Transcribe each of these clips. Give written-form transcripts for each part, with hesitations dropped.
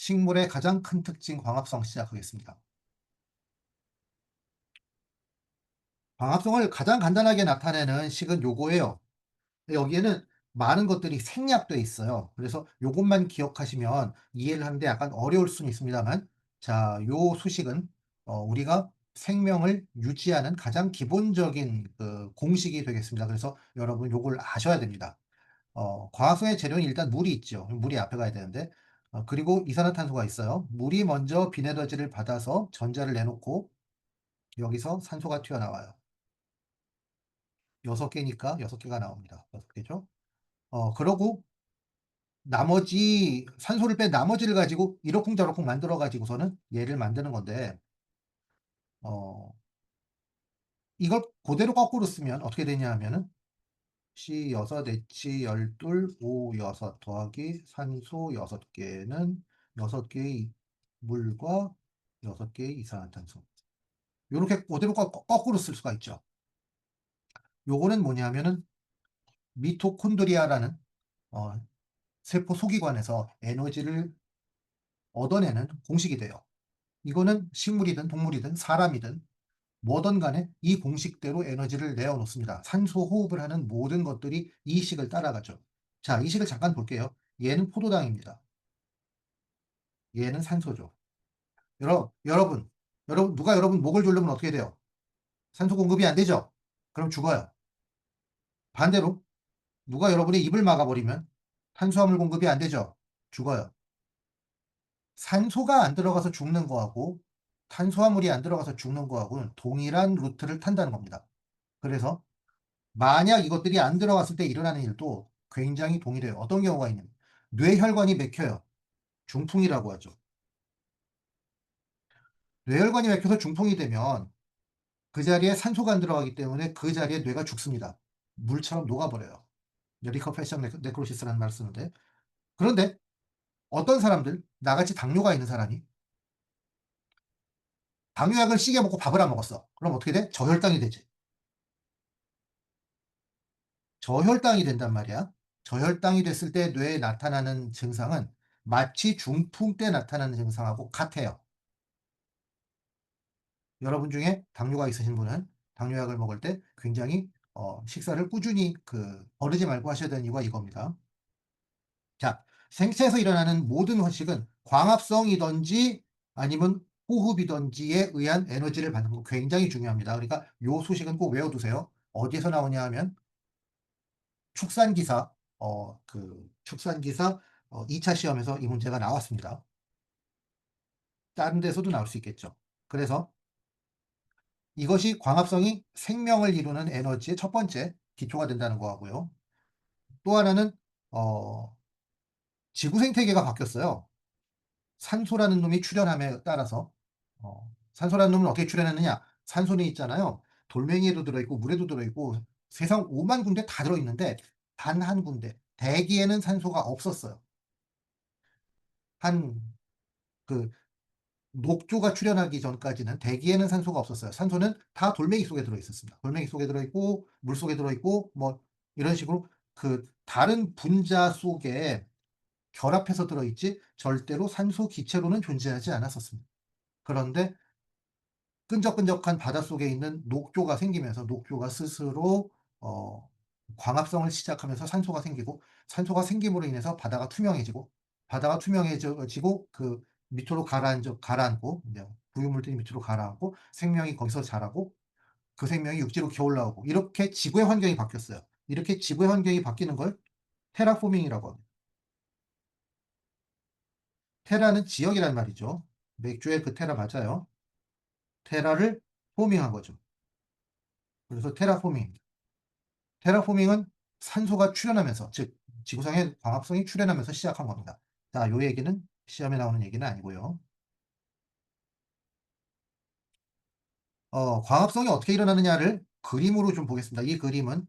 식물의 가장 큰 특징 광합성 시작하겠습니다. 광합성을 가장 간단하게 나타내는 식은 요거예요. 여기에는 많은 것들이 생략돼 있어요. 그래서 요것만 기억하시면 이해를 하는데 약간 어려울 수는 있습니다만, 자, 요 수식은 우리가 생명을 유지하는 가장 기본적인 그 공식이 되겠습니다. 그래서 여러분 요걸 아셔야 됩니다. 과학성의 재료는 일단 물이 있죠. 물이 앞에 가야 되는데, 그리고 이산화탄소가 있어요. 물이 먼저 빈에너지를 받아서 전자를 내놓고 여기서 산소가 튀어나와요. 6개니까 6개가 나옵니다. 6개죠. 그러고 나머지 산소를 뺀 나머지를 가지고 이러쿵저러쿵 만들어 가지고서는 얘를 만드는 건데, 어 이걸 고대로 거꾸로 쓰면 어떻게 되냐 하면은 C 6, H 12, O 6 더하기 산소 6개는 6개의 물과 6개의 이산화탄소. 요렇게 고대로 거꾸로 쓸 수가 있죠. 요거는 뭐냐면은 미토콘드리아라는 어 세포 소기관에서 에너지를 얻어내는 공식이 돼요. 이거는 식물이든 동물이든 사람이든 뭐든 간에 이 공식대로 에너지를 내어 놓습니다. 산소 호흡을 하는 모든 것들이 이 식을 따라가죠. 자, 이 식을 잠깐 볼게요. 얘는 포도당입니다. 얘는 산소죠. 여러분, 누가 여러분 목을 졸르면 어떻게 돼요? 산소 공급이 안 되죠? 그럼 죽어요. 반대로 누가 여러분의 입을 막아버리면 탄수화물 공급이 안 되죠? 죽어요. 산소가 안 들어가서 죽는 거하고 탄수화물이 안 들어가서 죽는 거하고는 동일한 루트를 탄다는 겁니다. 그래서 만약 이것들이 안 들어갔을 때 일어나는 일도 굉장히 동일해요. 어떤 경우가 있냐면 뇌혈관이 막혀요. 중풍이라고 하죠. 뇌혈관이 막혀서 중풍이 되면 그 자리에 산소가 안 들어가기 때문에 그 자리에 뇌가 죽습니다. 물처럼 녹아버려요. 리커패션 네크로시스라는 말을 쓰는데, 그런데 어떤 사람들, 나같이 당뇨가 있는 사람이 당뇨약을 시게 먹고 밥을 안 먹었어. 그럼 어떻게 돼? 저혈당이 되지. 저혈당이 된단 말이야. 저혈당이 됐을 때 뇌에 나타나는 증상은 마치 중풍 때 나타나는 증상하고 같아요. 여러분 중에 당뇨가 있으신 분은 당뇨약을 먹을 때 굉장히 식사를 꾸준히 거르지 말고 하셔야 되는 이유가 이겁니다. 자, 생체에서 일어나는 모든 헌식은 광합성이든지 아니면 호흡이든지에 의한 에너지를 받는 거 굉장히 중요합니다. 그러니까 요 수식은 꼭 외워두세요. 어디에서 나오냐 하면 축산기사, 축산기사 2차 시험에서 이 문제가 나왔습니다. 다른 데서도 나올 수 있겠죠. 그래서 이것이 광합성이 생명을 이루는 에너지의 첫 번째 기초가 된다는 거하고요. 또 하나는 어 지구 생태계가 바뀌었어요. 산소라는 놈이 출현함에 따라서. 산소라는 놈은 어떻게 출현했느냐? 산소는 있잖아요. 돌멩이에도 들어있고 물에도 들어있고 세상 5만 군데 다 들어있는데 단 한 군데 대기에는 산소가 없었어요. 한 그 녹조가 출현하기 전까지는 대기에는 산소가 없었어요. 산소는 다 돌멩이 속에 들어 있었습니다. 돌멩이 속에 들어 있고 물 속에 들어 있고 뭐 이런 식으로 다른 분자 속에 결합해서 들어 있지 절대로 산소 기체로는 존재하지 않았었습니다. 그런데 끈적끈적한 바닷속에 있는 녹조가 생기면서 녹조가 스스로 어 광합성을 시작하면서 산소가 생기고, 산소가 생김으로 인해서 바다가 투명해지고, 바다가 투명해져 지고 밑으로 가라앉고 이제 부유물들이 밑으로 가라앉고 생명이 거기서 자라고 그 생명이 육지로 기어 올라오고 이렇게 지구의 환경이 바뀌었어요. 이렇게 지구의 환경이 바뀌는 걸 테라포밍이라고 합니다. 테라는 지역이란 말이죠. 맥주의 그 테라 맞아요. 테라를 포밍한 거죠. 그래서 테라포밍입니다. 테라포밍은 산소가 출현하면서, 즉 지구상의 광합성이 출현하면서 시작한 겁니다. 자, 요 얘기는 시험에 나오는 얘기는 아니고요. 광합성이 어떻게 일어나느냐를 그림으로 좀 보겠습니다. 이 그림은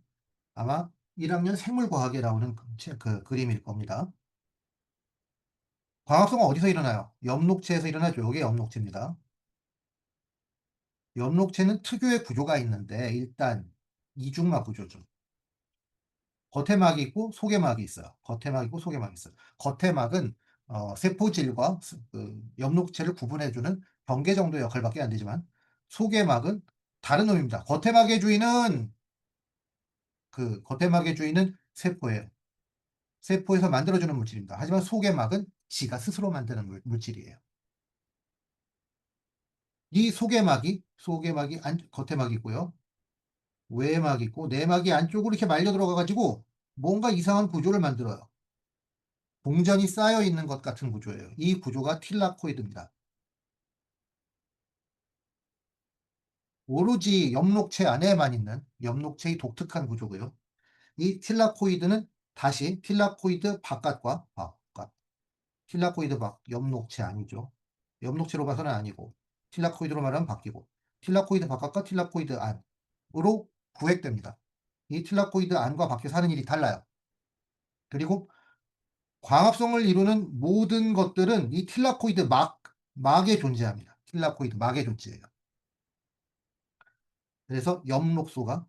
아마 1학년 생물과학에 나오는 그림일 겁니다. 광합성은 어디서 일어나요? 엽록체에서 일어나죠. 요게 엽록체입니다. 엽록체는 특유의 구조가 있는데 일단 이중막 구조죠. 겉에 막이 있고 속에 막이 있어요. 겉에 막이 있고 속에 막이 있어요. 겉에 막은 세포질과 엽록체를 구분해 주는 경계 정도의 역할밖에 안 되지만 속의 막은 다른 놈입니다. 겉의 막의 주인은 세포예요. 세포에서 만들어 주는 물질입니다. 하지만 속의 막은 지가 스스로 만드는 물질이에요. 이 속의 막이 겉의 막이 있고요. 외막이 있고 내막이 안쪽으로 이렇게 말려 들어가 가지고 뭔가 이상한 구조를 만들어요. 동전이 쌓여 있는 것 같은 구조예요. 이 구조가 틸라코이드입니다. 오로지 엽록체 안에만 있는 엽록체의 독특한 구조고요. 이 틸라코이드는 다시 틸라코이드 바깥과 바깥, 틸라코이드 밖, 엽록체 아니죠. 엽록체로 봐서는 아니고 틸라코이드로 말하면 바뀌고 틸라코이드 바깥과 틸라코이드 안으로 구획됩니다. 이 틸라코이드 안과 밖에서 하는 일이 달라요. 그리고 광합성을 이루는 모든 것들은 이 막에 존재합니다. 틸라코이드 막에 존재해요. 그래서 엽록소는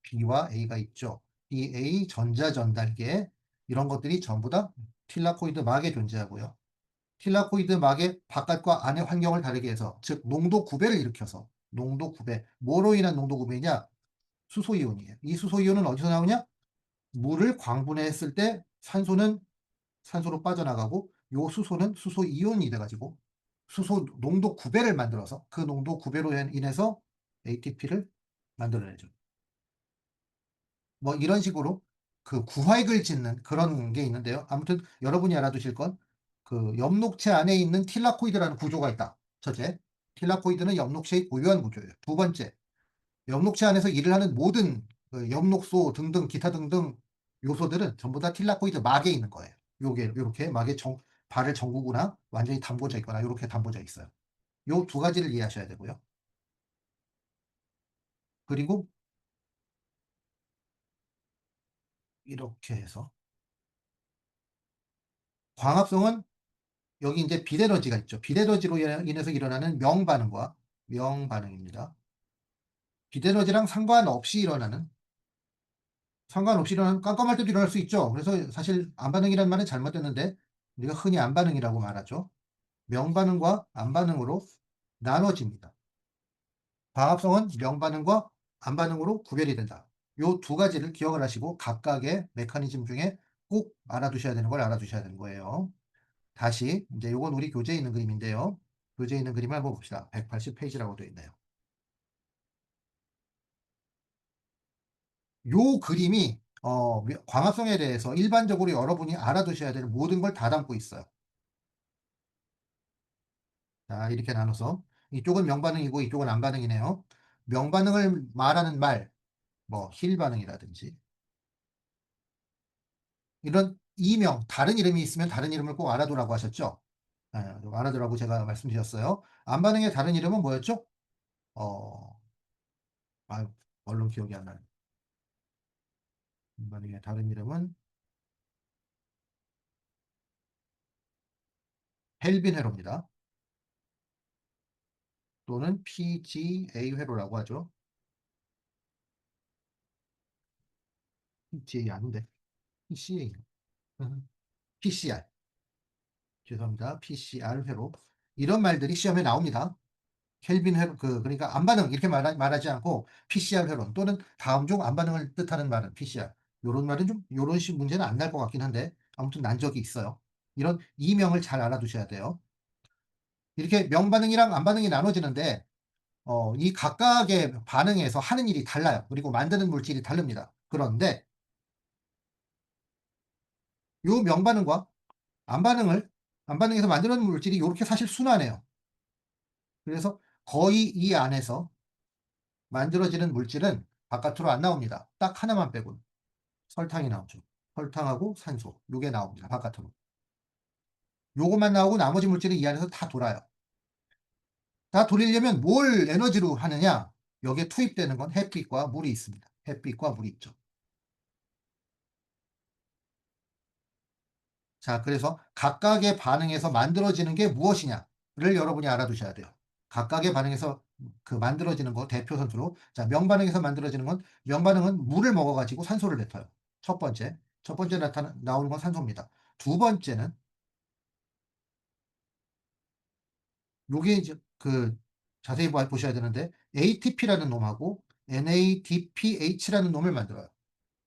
B와 A가 있죠. 이 A 전자전달계 이런 것들이 전부 다 틸라코이드 막에 존재하고요. 틸라코이드 막의 바깥과 안의 환경을 다르게 해서 즉 농도 구배를 일으켜서 농도 구배 뭐로 인한 농도 구배냐? 수소이온이에요. 이 수소이온은 어디서 나오냐? 물을 광분해했을 때 산소는 산소로 빠져나가고 요 수소는 수소이온이 돼 가지고 수소 농도 구배를 만들어서 그 농도 구배로 인해서 ATP를 만들어내죠. 뭐 이런 식으로 구획을 짓는 그런 게 있는데요. 아무튼 여러분이 알아두실 건 엽록체 안에 있는 틸라코이드라는 구조가 있다. 첫째, 틸라코이드는 엽록체의 고유한 구조예요. 두 번째, 엽록체 안에서 일을 하는 모든 엽록소 등등 기타 등등 요소들은 전부 다 틸라코이드 막에 있는 거예요. 요렇게 막에 발을 잠그거나 완전히 담궈져 있거나 요렇게 담궈져 있어요. 요 두 가지를 이해하셔야 되고요. 그리고 이렇게 해서 광합성은 여기 인제 비대너지가 있죠. 비대너지로 인해서 일어나는 명반응입니다. 비대너지랑 상관없이 일어나는 깜깜할 때도 일어날 수 있죠. 그래서 사실 안반응이라는 말은 잘못됐는데 우리가 흔히 안반응이라고 말하죠. 명반응과 안반응으로 나눠집니다. 광합성은 명반응과 안반응으로 구별이 된다. 요 두 가지를 기억을 하시고 각각의 메커니즘 중에 꼭 알아두셔야 되는 걸 알아두셔야 되는 거예요. 다시 인제 요건 우리 교재에 있는 그림인데요. 교재에 있는 그림을 한번 봅시다. 180 페이지라고 되어 있네요. 요 그림이 광합성에 대해서 일반적으로 여러분이 알아두셔야 되는 모든 걸 다 담고 있어요. 자, 이렇게 나눠서 이쪽은 명반응이고 이쪽은 안반응이네요. 명반응을 말하는 말, 뭐 힐 반응이라든지 이런 이명, 다른 이름이 있으면 다른 이름을 꼭 알아두라고 하셨죠? 예, 알아두라고 제가 말씀드렸어요. 안반응의 다른 이름은 뭐였죠? 어, 아유, 얼른 기억이 안 나네. 안반응의 다른 이름은 켈빈 회로입니다. 또는 PGA 회로라고 하죠. PGA 아닌데. PCA. PCR. 죄송합니다. PCR 회로. 이런 말들이 시험에 나옵니다. 켈빈 회로, 그러니까 안반응 이렇게 말하지 않고 PCR 회론 또는 다음 중 안반응을 뜻하는 말은 PCR. 요런 말은 좀 요런 식 문제는 안 날 것 같긴 한데 아무튼 난 적이 있어요. 이런 이명을 잘 알아두셔야 돼요. 이렇게 명반응이랑 안반응이 나눠지는데 이 각각의 반응에서 하는 일이 달라요. 그리고 만드는 물질이 다릅니다. 그런데 요 명반응과 안반응을 안반응에서 만드는 물질이 요렇게 사실 순환해요. 그래서 거의 이 안에서 만들어지는 물질은 바깥으로 안 나옵니다. 딱 하나만 빼고는. 설탕이 나오죠. 설탕하고 산소 요게 나옵니다. 바깥으로. 요것만 나오고 나머지 물질은 이 안에서 다 돌아요. 다 돌리려면 뭘 에너지로 하느냐? 여기에 투입되는 건 햇빛과 물이 있습니다. 햇빛과 물이 있죠. 자, 그래서 각각의 반응에서 만들어지는 게 무엇이냐를 여러분이 알아두셔야 돼요. 각각의 반응에서 만들어지는 거 대표 선수로 자, 명반응에서 만들어지는 건 명반응은 물을 먹어 가지고 산소를 뱉어요. 첫 번째 나오는 건 산소입니다. 두 번째는 요게 이제 자세히 보셔야 되는데 ATP라는 놈하고 NADPH라는 놈을 만들어요.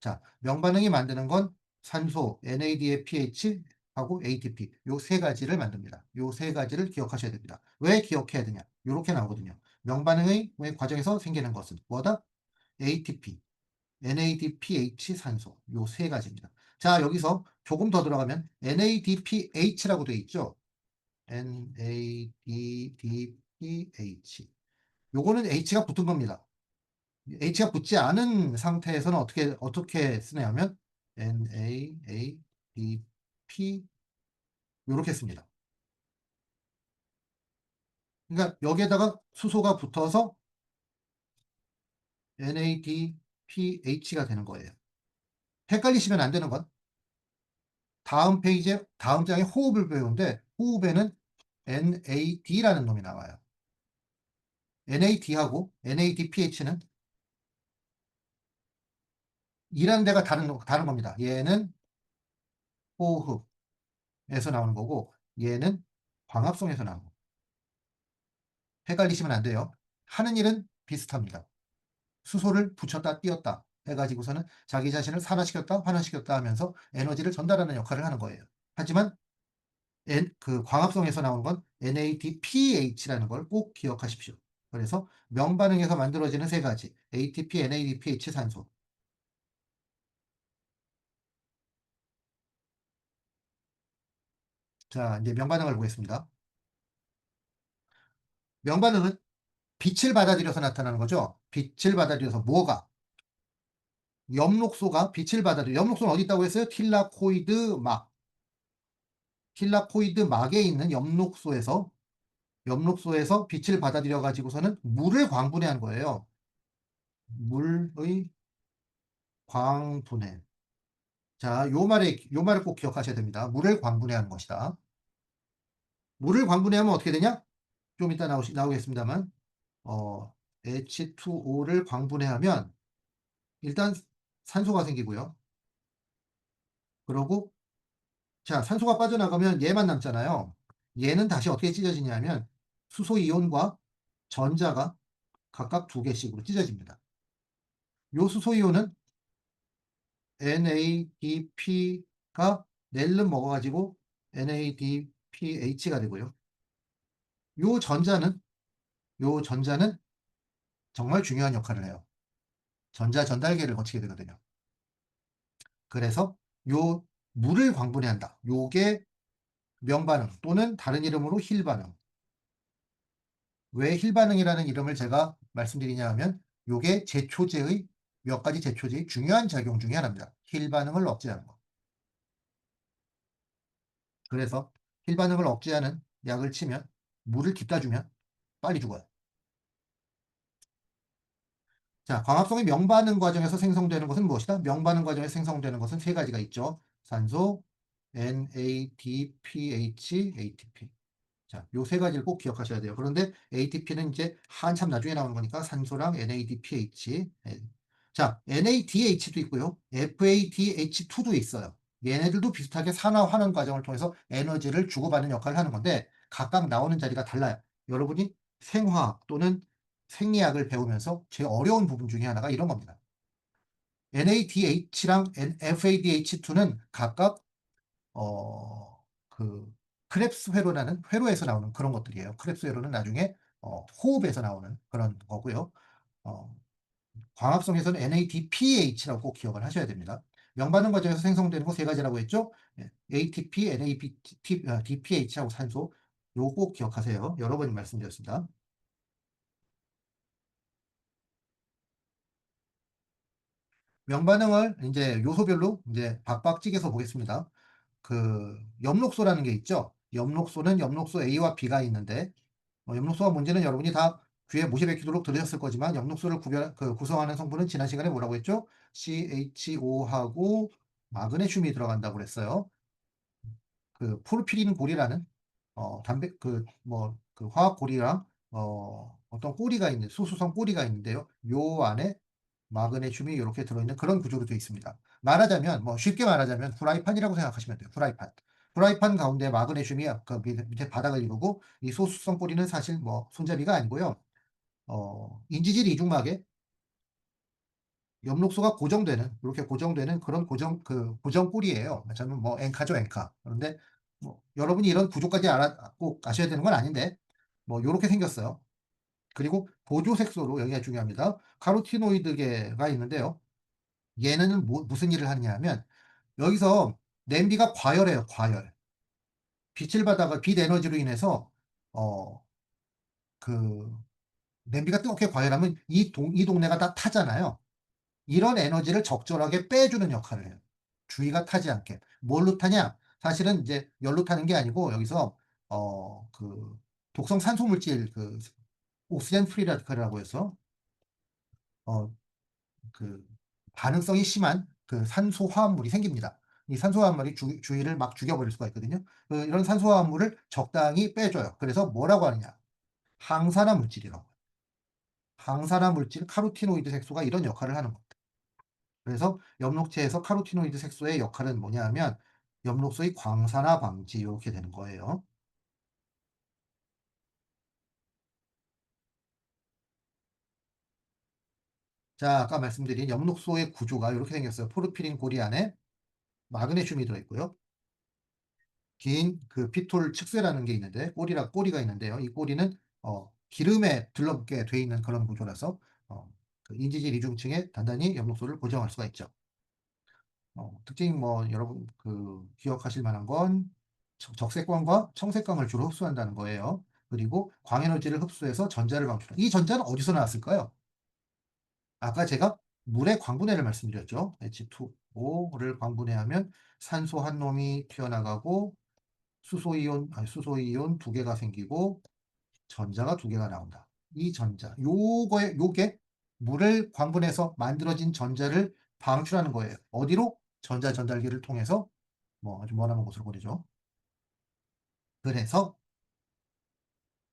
자, 명반응이 만드는 건 산소, NADPH 하고 ATP 요 세 가지를 만듭니다. 요 세 가지를 기억하셔야 됩니다. 왜 기억해야 되냐? 요렇게 나오거든요. 명반응의 과정에서 생기는 것은 뭐다? ATP, NADPH 산소 요 세 가지입니다. 자, 여기서 조금 더 들어가면 NADPH라고 되어 있죠. NADPH 요거는 H가 붙은 겁니다. H가 붙지 않은 상태에서는 어떻게 쓰냐면 NaADP 요렇게 씁니다. 그러니까 여기에다가 수소가 붙어서 NADPH가 되는 거예요. 헷갈리시면 안 되는 건 다음 페이지에 다음 장에 호흡을 배우는데 호흡에는 NAD라는 놈이 나와요. NAD하고 NADPH는 일하는 데가 다른 겁니다. 얘는 호흡에서 나오는 거고 얘는 광합성에서 나오는 거. 헷갈리시면 안 돼요. 하는 일은 비슷합니다. 수소를 붙였다 띄었다 해가지고서는 자기 자신을 산화시켰다 환원시켰다 하면서 에너지를 전달하는 역할을 하는 거예요. 하지만 광합성에서 나오는 건 NADPH라는 걸 꼭 기억하십시오. 그래서 명반응에서 만들어지는 세 가지 ATP, NADPH, 산소. 자, 이제 명반응을 보겠습니다. 명반응은 빛을 받아들여서 나타나는 거죠. 빛을 받아들여서 뭐가? 엽록소가 빛을 받아들여. 엽록소는 어디 있다고 했어요? 틸라코이드 막. 틸라코이드 막에 있는 엽록소에서 빛을 받아들여 가지고서는 물을 광분해한 거예요. 물의 광분해. 자, 요 말을 꼭 기억하셔야 됩니다. 물을 광분해하는 것이다. 물을 광분해하면 어떻게 되냐? 좀 이따 나오겠습니다만, H2O를 광분해하면 일단 산소가 생기고요. 그러고 자, 산소가 빠져나가면 얘만 남잖아요. 얘는 다시 어떻게 찢어지냐면 수소 이온과 전자가 각각 두 개씩으로 찢어집니다. 요 수소 이온은 NADP가 낼름 먹어가지고 NADPH가 되고요. 요 전자는 요 전자는 정말 중요한 역할을 해요. 전자 전달계를 거치게 되거든요. 그래서 요 물을 광분해 한다. 요게 명반응 또는 다른 이름으로 힐반응. 왜 힐반응이라는 이름을 제가 말씀드리냐 하면 요게 제초제의 몇 가지 제초제의 중요한 작용 중에 하나입니다. 힐반응을 억제하는 거. 그래서 힐반응을 억제하는 약을 치면 물을 깃다 주면 빨리 죽어요. 자, 광합성의 명반응 과정에서 생성되는 것은 무엇이다? 명반응 과정에서 생성되는 것은 세 가지가 있죠. 산소, NADPH, ATP. 자, 요 세 가지를 꼭 기억하셔야 돼요. 그런데 ATP는 이제 한참 나중에 나오는 거니까 산소랑 NADPH. 자, NADH도 있고요. FADH2도 있어요. 얘네들도 비슷하게 산화 환원 과정을 통해서 에너지를 주고받는 역할을 하는 건데 각각 나오는 자리가 달라요. 여러분이 생화학 또는 생리학을 배우면서 제일 어려운 부분 중에 하나가 이런 겁니다. NADH랑 FADH2는 각각 크랩스 회로라는 회로에서 나오는 그런 것들이에요. 크랩스 회로는 나중에 호흡에서 나오는 그런 거고요. 어, 광합성에서는 NADPH라고 꼭 기억을 하셔야 됩니다. 명반응 과정에서 생성되는 거 세 가지라고 했죠. ATP, NADPH하고 산소 요거 꼭 기억하세요. 여러 번 말씀드렸습니다. 명반응을 이제 요소별로 이제 박박 찍어서 보겠습니다. 엽록소라는 게 있죠. 엽록소는 엽록소 A와 B가 있는데 엽록소가 뭔지는 여러분이 다 귀에 못이 박히도록 들으셨을 거지만 엽록소를 구성하는 성분은 지난 시간에 뭐라고 했죠? CHO하고 마그네슘이 들어간다고 그랬어요. 포르피린 골이라는 담배 화학 골이랑 어떤 꼬리가 소수성 꼬리가 있는데요. 요 안에 마그네슘이 이렇게 들어있는 그런 구조로 되어 있습니다. 말하자면 뭐 쉽게 말하자면 후라이팬이라고 생각하시면 돼요. 후라이팬. 후라이팬 가운데 마그네슘이 그 밑에 바닥을 이루고 이 소수성 뿌리는 사실 뭐 손잡이가 아니고요. 인지질 이중막에 엽록소가 고정되는 요렇게 고정되는 그런 고정 뿔이에요. 저는 뭐 앵카죠, 앵카. 그런데 뭐 여러분이 이런 구조까지 꼭 아셔야 되는 건 아닌데 뭐 요렇게 생겼어요. 그리고 보조 색소로 여기가 중요합니다. 카로티노이드계가 있는데요. 얘네는 무슨 일을 하느냐 하면 여기서 냄비가 과열해요, 과열. 빛을 받다가 빛 에너지로 인해서 어 그 냄비가 뜨겁게 과열하면 이 동네가 다 타잖아요. 이런 에너지를 적절하게 빼주는 역할을 해요. 주위가 타지 않게. 뭘로 타냐? 사실은 이제 열로 타는 게 아니고 여기서 그 독성 산소 물질 옥시젠 프리 라디칼이라고 해서 어 그 반응성이 심한 그 산소 화합물이 생깁니다. 이 산소 화합물이 주위를 막 죽여버릴 수가 있거든요. 이런 산소 화합물을 적당히 빼줘요. 그래서 뭐라고 하느냐? 항산화 물질이라고. 항산화 물질 카로티노이드 색소가 이런 역할을 하는 겁니다. 그래서 엽록체에서 카로티노이드 색소의 역할은 뭐냐 하면 엽록소의 광산화 방지 이렇게 되는 거예요. 자, 아까 말씀드린 엽록소의 구조가 이렇게 생겼어요. 포르피린 고리 안에 마그네슘이 들어 있고요. 긴 피톨 측쇠라는 게 있는데 꼬리가 있는데요. 이 꼬리는 기름에 들러붙게 돼 있는 그런 구조라서 인지질 이중층에 단단히 엽록소를 고정할 수가 있죠. 특징 뭐 여러분 기억하실 만한 건 적색광과 청색광을 주로 흡수한다는 거예요. 그리고 광에너지를 흡수해서 전자를 방출한다. 이 전자는 어디서 나왔을까요? 아까 제가 물의 광분해를 말씀드렸죠. H2O를 광분해하면 산소 한 놈이 튀어나가고 수소이온 두 개가 생기고 전자가 두 개가 나온다. 이 전자, 요게 물을 광분해서 만들어진 전자를 방출하는 거예요. 어디로? 전자 전달기를 통해서 뭐 아주 머나먼 곳으로 보내죠. 그래서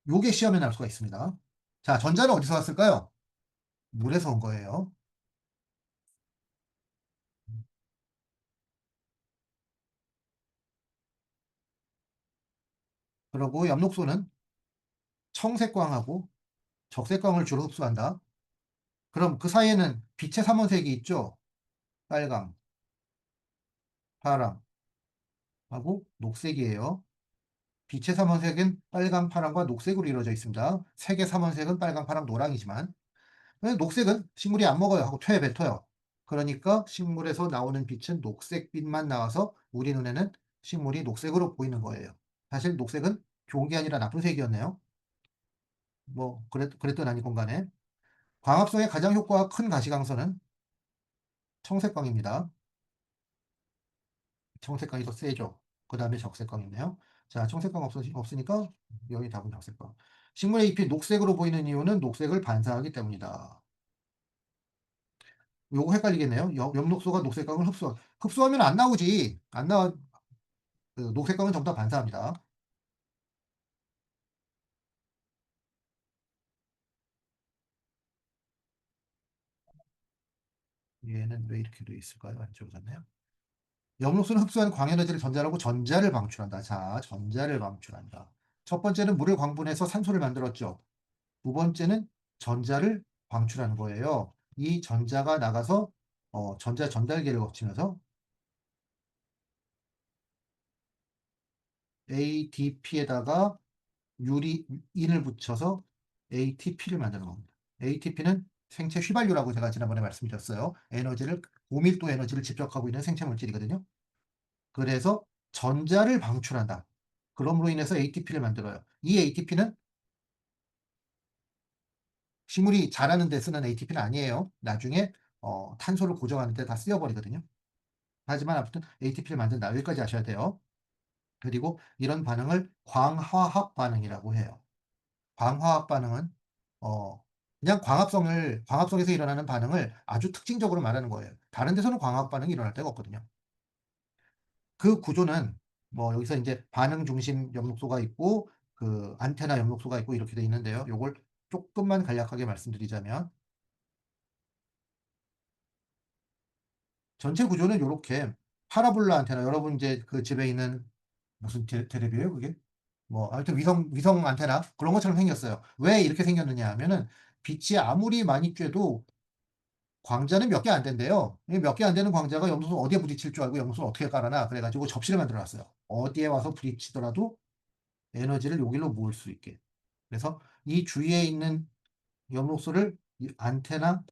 요게 시험에 나올 수가 있습니다. 자, 전자는 어디서 왔을까요? 물에서 온 거예요. 그리고 엽록소는 청색광하고 적색광을 주로 흡수한다. 그럼 그 사이에는 빛의 삼원색이 있죠. 빨강, 파랑하고 녹색이에요. 빛의 삼원색은 빨강, 파랑과 녹색으로 이루어져 있습니다. 색의 삼원색은 빨강, 파랑, 노랑이지만 녹색은 식물이 안 먹어요 하고 퇴에 뱉어요. 그러니까 식물에서 나오는 빛은 녹색빛만 나와서 우리 눈에는 식물이 녹색으로 보이는 거예요. 사실 녹색은 좋은 게 아니라 나쁜 색이었네요. 뭐 그랬든 아니건 간에 광합성의 가장 효과가 큰 가시광선은 청색광입니다. 청색광이 더 세죠. 그 다음에 적색광이네요. 자, 청색광 없으니까 여기 답은 적색광. 식물의 잎이 녹색으로 보이는 이유는 녹색을 반사하기 때문이다. 요거 헷갈리겠네요. 엽록소가 녹색광을 흡수하면 안 나오지. 안 나와. 녹색광은 전부 다 반사합니다. 얘는 왜 이렇게 돼 있을까요? 안 적어졌네요. 엽록소는 흡수한 광에너지를 전자라고 전자를 방출한다. 자, 전자를 방출한다. 첫 번째는 물을 광분해서 산소를 만들었죠. 두 번째는 전자를 방출하는 거예요. 이 전자가 나가서 전자 전달계를 거치면서 ADP에다가 인을 붙여서 ATP를 만드는 겁니다. ATP는 생체 휘발유라고 제가 지난번에 말씀드렸어요. 고밀도 에너지를 집적하고 있는 생체 물질이거든요. 그래서 전자를 방출한다. 그럼으로 인해서 ATP를 만들어요. 이 ATP는 식물이 자라는 데 쓰는 ATP는 아니에요. 나중에 탄소를 고정하는 데 다 쓰여버리거든요. 하지만 아무튼 ATP를 만든다. 여기까지 아셔야 돼요. 그리고 이런 반응을 광화학 반응이라고 해요. 광화학 반응은 어 그냥 광합성에서 일어나는 반응을 아주 특징적으로 말하는 거예요. 다른 데서는 광화학 반응이 일어날 데가 없거든요. 그 구조는 뭐 여기서 인제 반응 중심 엽록소가 있고 안테나 엽록소가 있고 이렇게 돼 있는데요. 요걸 쪼끔만 간략하게 말씀드리자면 전체 구조는 요렇게 파라볼라 안테나 여러분 이제 그 집에 있는 무슨 테레비예요 그게? 뭐 하여튼 위성 안테나 그런 것처럼 생겼어요. 왜 이렇게 생겼느냐 하면은 빛이 아무리 많이 쬐도 광자는 몇 개 안 된대요. 이 몇 개 안 되는 광자가 염소는 어디에 부딪힐 줄 알고 염소는 어떻게 깔아놔 그래 가지고 접시를 만들어 놨어요. 어디에 와서 부딪히더라도 에너지를 여기로 모을 수 있게. 그래서 이 주위에 있는 염록소를 이 안테나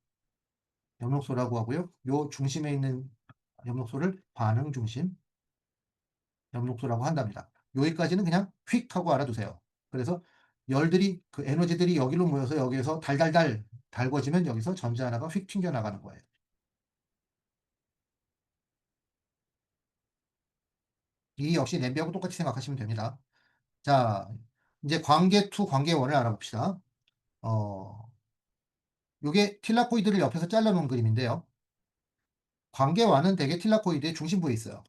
염록소라고 하고요. 요 중심에 있는 염록소를 반응 중심 염록소라고 한답니다. 여기까지는 그냥 휙 하고 알아두세요. 그래서 열들이 그 에너지들이 여기로 모여서 여기에서 달달달 달궈지면 여기서 전자 하나가 휙 튕겨 나가는 거예요. 이 역시 냄비하고 똑같이 생각하시면 됩니다. 자, 이제 관계 2, 관계 1을 알아봅시다. 어, 요게 틸라코이드를 옆에서 잘라 놓은 그림인데요. 관계 1은 대개 틸라코이드의 중심부에 있어요.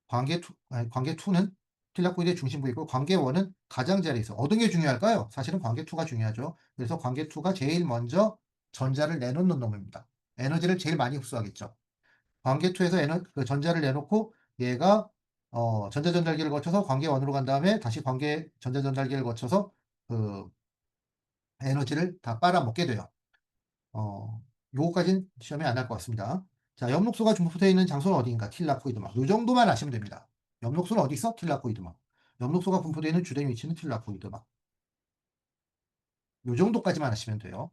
관계 2는 틸라코이드의 중심부에 있고 관계 1은 가장자리에 있어요. 어떤 게 중요할까요? 사실은 관계 2가 중요하죠. 그래서 관계 2가 제일 먼저 전자를 내놓는 놈입니다. 에너지를 제일 많이 흡수하겠죠. 관계 2에서 그 전자를 내놓고 얘가 전자전달기를 거쳐서 관계 1으로 간 다음에 다시 관계 전자전달기를 거쳐서 그 에너지를 다 빨아먹게 돼요. 어, 요거까진 시험에 안 날 것 같습니다. 자, 엽록소가 분포되어 있는 장소는 어디인가? 틸라코이드막. 요 정도만 아시면 됩니다. 엽록소는 어디 있어? 틸라코이드막. 엽록소가 분포되어 있는 주된 위치는 틸라코이드막. 요 정도까지만 아시면 돼요.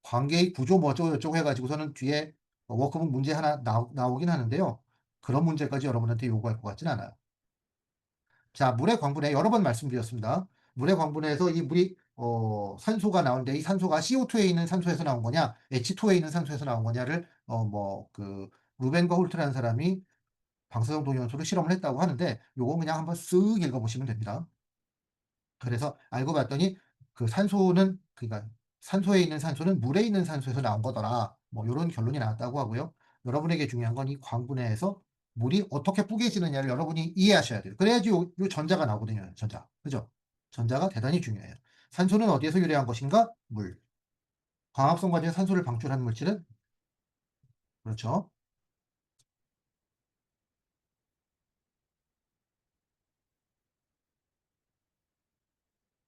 관계의 구조 뭐 어쩌고 저쩌고 해가지고서는 뒤에 워크북 문제 하나 나오긴 하는데요. 그런 문제까지 여러분한테 요구할 것 같진 않아요. 자, 물의 광분해 여러 번 말씀드렸습니다. 물의 광분해에서 이 물이 산소가 나오는데 이 산소가 CO2에 있는 산소에서 나온 거냐, H2에 있는 산소에서 나온 거냐를 뭐 그 루벤과 홀트라는 사람이 방사성 동위원소로 실험을 했다고 하는데 요거 그냥 한번 쓱 읽어보시면 됩니다. 그래서 알고 봤더니 그 산소는 그러니까 산소에 있는 산소는 물에 있는 산소에서 나온 거더라. 뭐 요런 결론이 나왔다고 하고요. 여러분에게 중요한 건 이 광분해에서 물이 어떻게 뿌개지느냐를 여러분이 이해하셔야 돼요. 그래야지 요 전자가 나오거든요. 전자. 그죠? 전자가 대단히 중요해요. 산소는 어디에서 유래한 것인가? 물. 광합성 과정에 산소를 방출하는 물질은 그렇죠.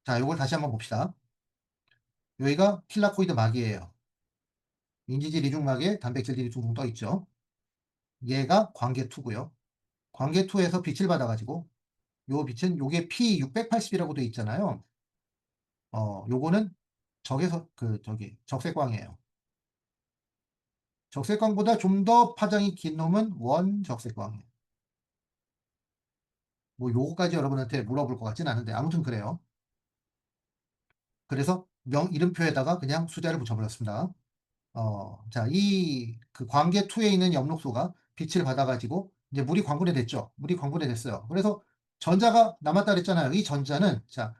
자, 요걸 다시 한번 봅시다. 여기가 틸라코이드 막이에요. 인지질 이중막에 단백질들이 둥둥 떠 있죠. 얘가 관계2고요. 관계2에서 빛을 받아가지고 요 빛은 요게 P680이라고 돼 있잖아요. 요거는 적에서 저기 적색광이에요. 적색광보다 좀 더 파장이 긴 놈은 원적색광이에요. 뭐 요거까지 여러분한테 물어볼 것 같진 않은데 아무튼 그래요. 그래서 이름표에다가 그냥 숫자를 붙여버렸습니다. 자, 이 그 관계2에 있는 엽록소가 빛을 받아가지고 이제 물이 광분해됐죠. 물이 광분해됐어요. 그래서 전자가 남았다 그랬잖아요. 이 전자는 자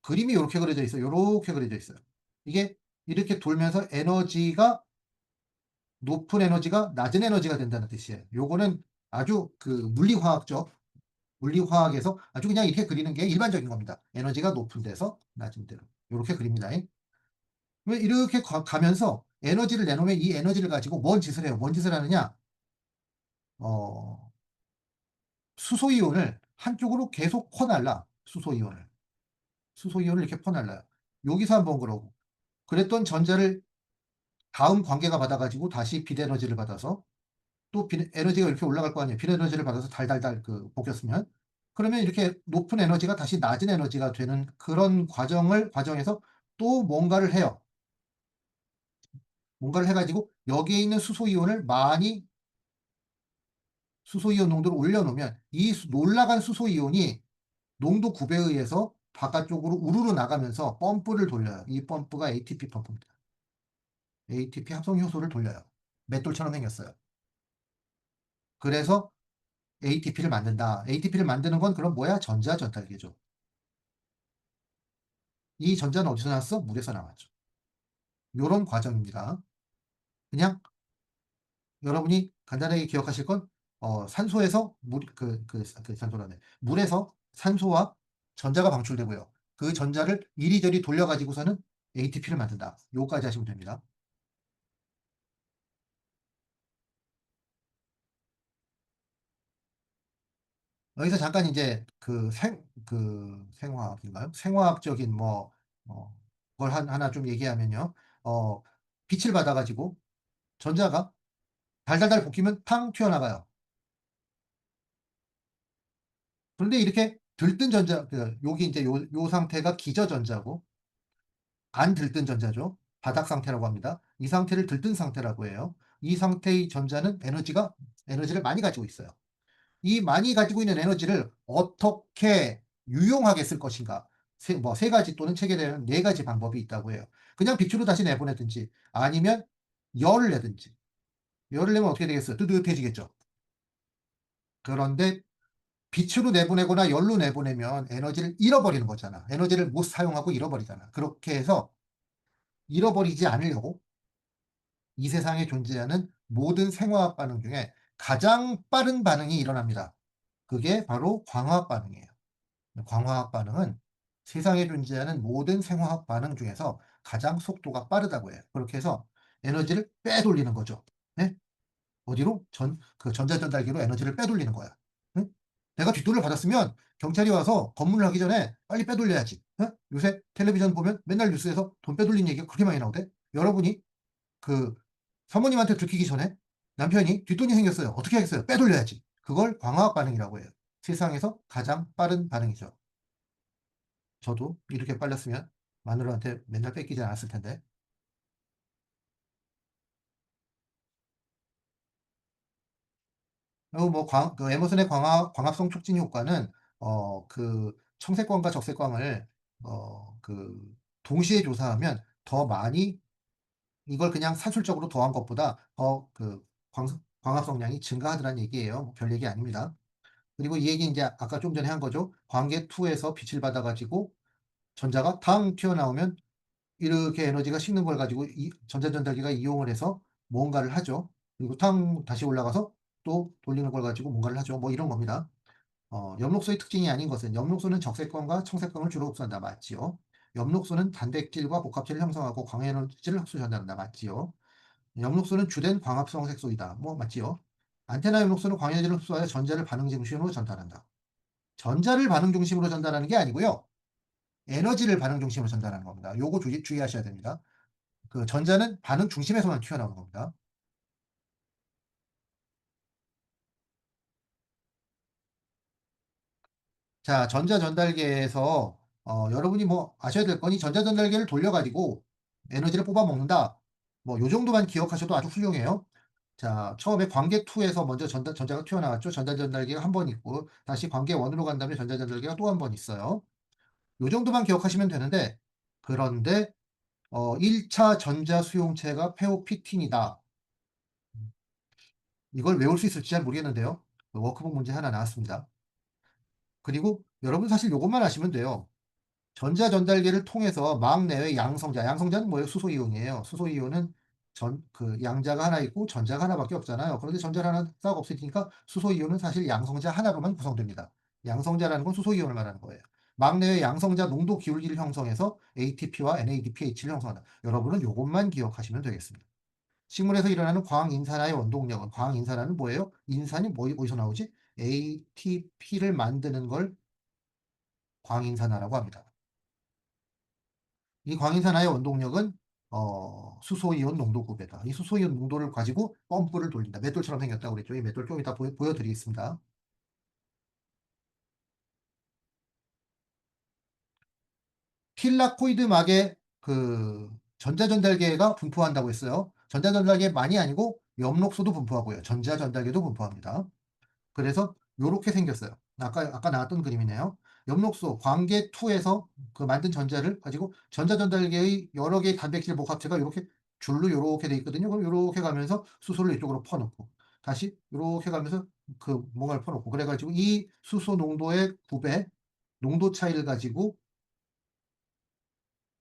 그림이 요렇게 그려져 있어요. 요렇게 그려져 있어요. 이게 이렇게 돌면서 에너지가 높은 에너지가 낮은 에너지가 된다는 뜻이에요. 요거는 아주 그 물리화학적 물리화학에서 아주 그냥 이렇게 그리는 게 일반적인 겁니다. 에너지가 높은 데서 낮은 데로 요렇게 그립니다. 왜 이렇게 가면서 에너지를 내놓으면 이 에너지를 가지고 뭔 짓을 해요? 뭔 짓을 하느냐? 어, 수소이온을 한쪽으로 계속 퍼날라. 수소이온을. 수소이온을 이렇게 퍼날라요. 여기서 한번 그러고. 그랬던 전자를 다음 관계가 받아가지고 다시 빛 에너지를 받아서 또 빛 에너지가 이렇게 올라갈 거 아니에요. 빛 에너지를 받아서 달달달 볶였으면. 그러면 이렇게 높은 에너지가 다시 낮은 에너지가 되는 그런 과정에서 또 뭔가를 해요. 뭔가를 해가지고 여기에 있는 수소이온을 많이 수소이온 농도를 올려놓으면 이 올라간 수소이온이 농도 9배에 의해서 바깥쪽으로 우르르 나가면서 펌프를 돌려요. 이 펌프가 ATP 펌프입니다. ATP 합성 효소를 돌려요. 맷돌처럼 생겼어요. 그래서 ATP를 만든다. ATP를 만드는 건 그럼 뭐야? 전자전달계죠. 이 전자는 어디서 나왔어? 물에서 나왔죠. 요런 과정입니다. 그냥 여러분이 간단하게 기억하실 건 산소에서 산소라네. 물에서 산소와 전자가 방출되고요. 그 전자를 이리저리 돌려가지고서는 ATP를 만든다. 요까지 하시면 됩니다. 여기서 잠깐 인제 생화학인가요? 생화학적인 뭐 걸 하나 좀 얘기하면요. 어 빛을 받아 가지고 전자가 달달달 볶이면 탕 튀어나가요. 그런데 이렇게 들뜬 전자 요게 인제 요 상태가 기저전자고 안 들뜬 전자죠. 바닥 상태라고 합니다. 이 상태를 들뜬 상태라고 해요. 이 상태의 전자는 에너지를 많이 가지고 있어요. 이 많이 가지고 있는 에너지를 어떻게 유용하게 쓸 것인가. 세 가지 또는 책에 대한 네 가지 방법이 있다고 해요. 그냥 빛으로 다시 내보내든지 아니면 열을 내든지. 열을 내면 어떻게 되겠어요? 뜨뜻해지겠죠. 그런데 빛으로 내보내거나 열로 내보내면 에너지를 잃어버리는 거잖아. 에너지를 못 사용하고 잃어버리잖아. 그렇게 해서 잃어버리지 않으려고 이 세상에 존재하는 모든 생화학 반응 중에 가장 빠른 반응이 일어납니다. 그게 바로 광화학 반응이에요. 광화학 반응은 세상에 존재하는 모든 생화학 반응 중에서 가장 속도가 빠르다고 해요. 그렇게 해서 에너지를 빼돌리는 거죠. 네? 어디로? 전자전달기로 에너지를 빼돌리는 거야. 응? 내가 뒷돈을 받았으면 경찰이 와서 검문을 하기 전에 빨리 빼돌려야지. 어? 요새 텔레비전 보면 맨날 뉴스에서 돈 빼돌린 얘기가 그렇게 많이 나오대. 여러분이 그 사모님한테 들키기 전에 남편이 뒷돈이 생겼어요. 어떻게 하겠어요? 빼돌려야지. 그걸 광화학 반응이라고 해요. 세상에서 가장 빠른 반응이죠. 저도 이렇게 빨랐으면 마누라한테 맨날 뺏기지 않았을 텐데. 그리고 뭐 에머슨의 광합성 촉진 효과는 청색광과 적색광을 동시에 조사하면 더 많이 이걸 그냥 산술적으로 더한 것보다 더 광합성량이 증가하더란 얘기예요. 뭐 별 얘기 아닙니다. 그리고 이 얘기 인제 아까 좀 전에 한 거죠. 광계2에서 빛을 받아 가지고 전자가 탕 튀어나오면 이렇게 에너지가 식는 걸 가지고 이 전자전달기가 이용을 해서 뭔가를 하죠. 그리고 탕 다시 올라가서 또 돌리는 걸 가지고 뭔가를 하죠. 뭐 이런 겁니다. 엽록소의 특징이 아닌 것은 엽록소는 적색광과 청색광을 주로 흡수한다. 맞지요. 엽록소는 단백질과 복합체를 형성하고 광에너지를 흡수 전달한다. 맞지요. 엽록소는 주된 광합성 색소이다. 뭐 맞지요. 안테나 엽록소는 광에너지를 흡수하여 전자를 반응 중심으로 전달한다. 전자를 반응 중심으로 전달하는 게 아니고요. 에너지를 반응 중심으로 전달하는 겁니다. 요거 주의하셔야 됩니다. 전자는 반응 중심에서만 튀어나오는 겁니다. 자, 전자전달계에서 여러분이 뭐 아셔야 될 건 이 전자전달계를 돌려 가지고 에너지를 뽑아 먹는다. 뭐 요 정도만 기억하셔도 아주 훌륭해요. 자, 처음에 관계2에서 먼저 전자가 튀어나왔죠. 전자전달기가 한 번 있고 다시 관계1으로 간 다음에 전자전달기가 또 한 번 있어요. 요 정도만 기억하시면 되는데 그런데 1차 전자 수용체가 페오피틴이다. 이걸 외울 수 있을지 잘 모르겠는데요. 워크북 문제 하나 나왔습니다. 그리고 여러분 사실 요것만 아시면 돼요. 전자 전달계를 통해서 망 내의 양성자는 뭐예요? 수소 이온이에요. 수소 이온은 양자가 하나 있고 전자가 하나밖에 없잖아요. 그런데 전자를 하나 싹 없애니까 수소 이온은 사실 양성자 하나로만 구성됩니다. 양성자라는 건 수소 이온을 말하는 거예요. 망 내의 양성자 농도 기울기를 형성해서 ATP와 NADPH를 형성한다. 여러분은 요것만 기억하시면 되겠습니다. 식물에서 일어나는 광인산화의 원동력은 광인산화는 뭐예요? 인산이 어디서 나오지? ATP를 만드는 걸 광인산화라고 합니다. 이 광인산화의 원동력은 수소이온 농도 9배다. 이 수소이온 농도를 가지고 펌프를 돌린다. 맷돌처럼 생겼다고 그랬죠. 이 맷돌 좀 이따 보여드리겠습니다. 틸라코이드 막에 전자전달계가 분포한다고 했어요. 전자전달계만이 아니고 엽록소도 분포하고요. 전자전달계도 분포합니다. 그래서 요렇게 생겼어요. 아까 나왔던 그림이네요. 엽록소 광계2에서 만든 전자를 가지고 전자전달계의 여러 개의 단백질 복합체가 요렇게 줄로 요렇게 돼 있거든요. 그럼 요렇게 가면서 수소를 이쪽으로 퍼놓고 다시 요렇게 가면서 뭔가를 퍼놓고 그래 가지고 이 수소 농도의 9배 농도 차이를 가지고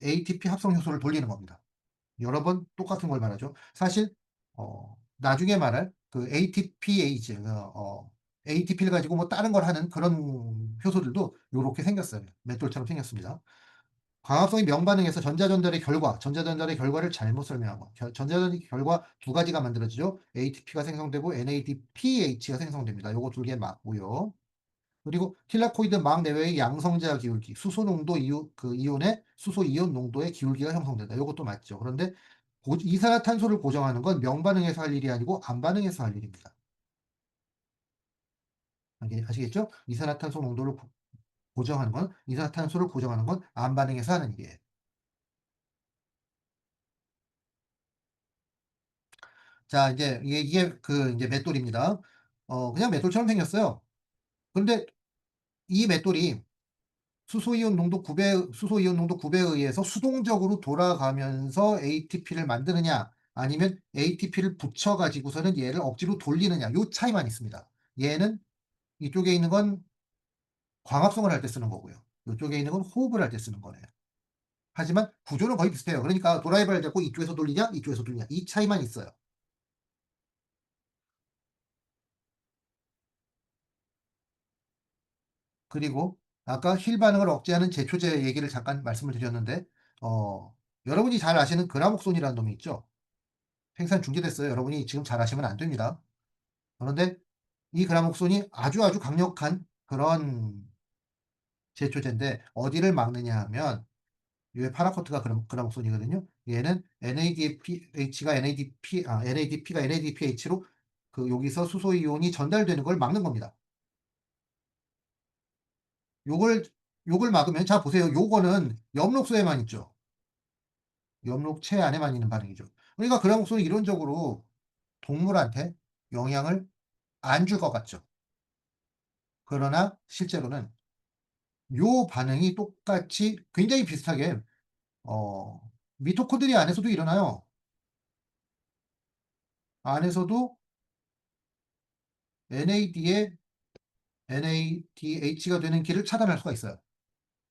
ATP 합성 효소를 돌리는 겁니다. 여러 번 똑같은 걸 말하죠. 사실 나중에 말할 ATPase ATP를 가지고 뭐 다른 걸 하는 그런 효소들도 요렇게 생겼어요. 맷돌처럼 생겼습니다. 광합성이 명반응에서 전자전달의 결과를 잘못 설명하고 전자전달의 결과 두 가지가 만들어지죠. ATP가 생성되고 NADPH가 생성됩니다. 요거 두 개 맞고요. 그리고 틸라코이드 망 내외의 양성자 기울기, 수소 농도 이온의 수소 이온 농도의 기울기가 형성된다. 요것도 맞죠. 그런데 이산화탄소를 고정하는 건 명반응에서 할 일이 아니고 암반응에서 할 일입니다. 아시겠죠? 이산화탄소를 고정하는 건 암반응에서 하는 일이에요. 자, 이제 이게 이제 맷돌입니다. 그냥 맷돌처럼 생겼어요. 그런데 이 맷돌이 수소 이온 농도 9배에 의해서 수동적으로 돌아가면서 ATP를 만드느냐, 아니면 ATP를 붙여 가지고서는 얘를 억지로 돌리느냐, 요 차이만 있습니다. 얘는 이쪽에 있는 건 광합성을 할 때 쓰는 거고요. 요쪽에 있는 건 호흡을 할 때 쓰는 거예요. 하지만 구조는 거의 비슷해요. 그러니까 드라이버를 잡고 이쪽에서 돌리냐, 이쪽에서 돌리냐, 이 차이만 있어요. 그리고 아까 힐 반응을 억제하는 제초제 얘기를 잠깐 말씀을 드렸는데, 어 여러분이 잘 아시는 그라목손이라는 놈이 있죠. 생산 중지됐어요. 여러분이 지금 잘 아시면 안 됩니다. 그런데 이 그라목손이 아주 강력한 그런 제초제인데, 어디를 막느냐 하면 요게 파라코트가 그라목손이거든요. 얘는 NADPH가 NADP가 NADPH로 여기서 수소 이온이 전달되는 걸 막는 겁니다. 요걸 요걸 막으면, 자 보세요. 요거는 엽록소에만 있죠. 엽록체 안에만 있는 반응이죠. 그러니까 그라목손이 이론적으로 동물한테 영향을 안 줄 것 같죠. 그러나 실제로는 요 반응이 똑같이 굉장히 비슷하게 어 미토콘드리아 안에서도 일어나요. 안에서도 NAD에 NADH가 되는 길을 차단할 수가 있어요.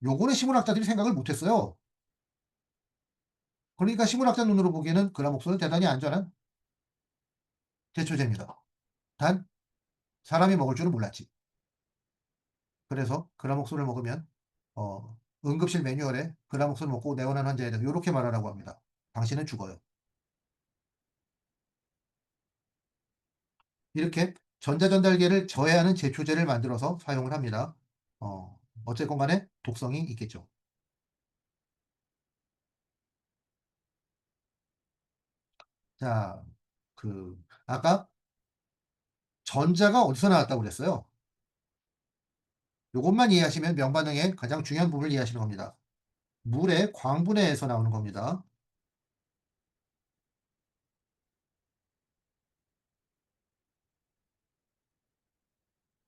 요거는 식물학자들이 생각을 못 했어요. 그러니까 식물학자 눈으로 보기에는 그라목손은 대단히 안전한 제초제입니다. 단 사람이 먹을 줄은 몰랐지. 그래서 그라목손을 먹으면 응급실 매뉴얼에 "그라목손을 먹고 내원한 환자에 대해서 요렇게 말하라고 합니다. 당신은 죽어요." 이렇게 전자전달계를 저해하는 제초제를 만들어서 사용을 합니다. 어쨌건 간에 독성이 있겠죠. 자, 아까 전자가 어디서 나왔다고 그랬어요? 요것만 이해하시면 명반응의 가장 중요한 부분을 이해하시는 겁니다. 물의 광분해에서 나오는 겁니다.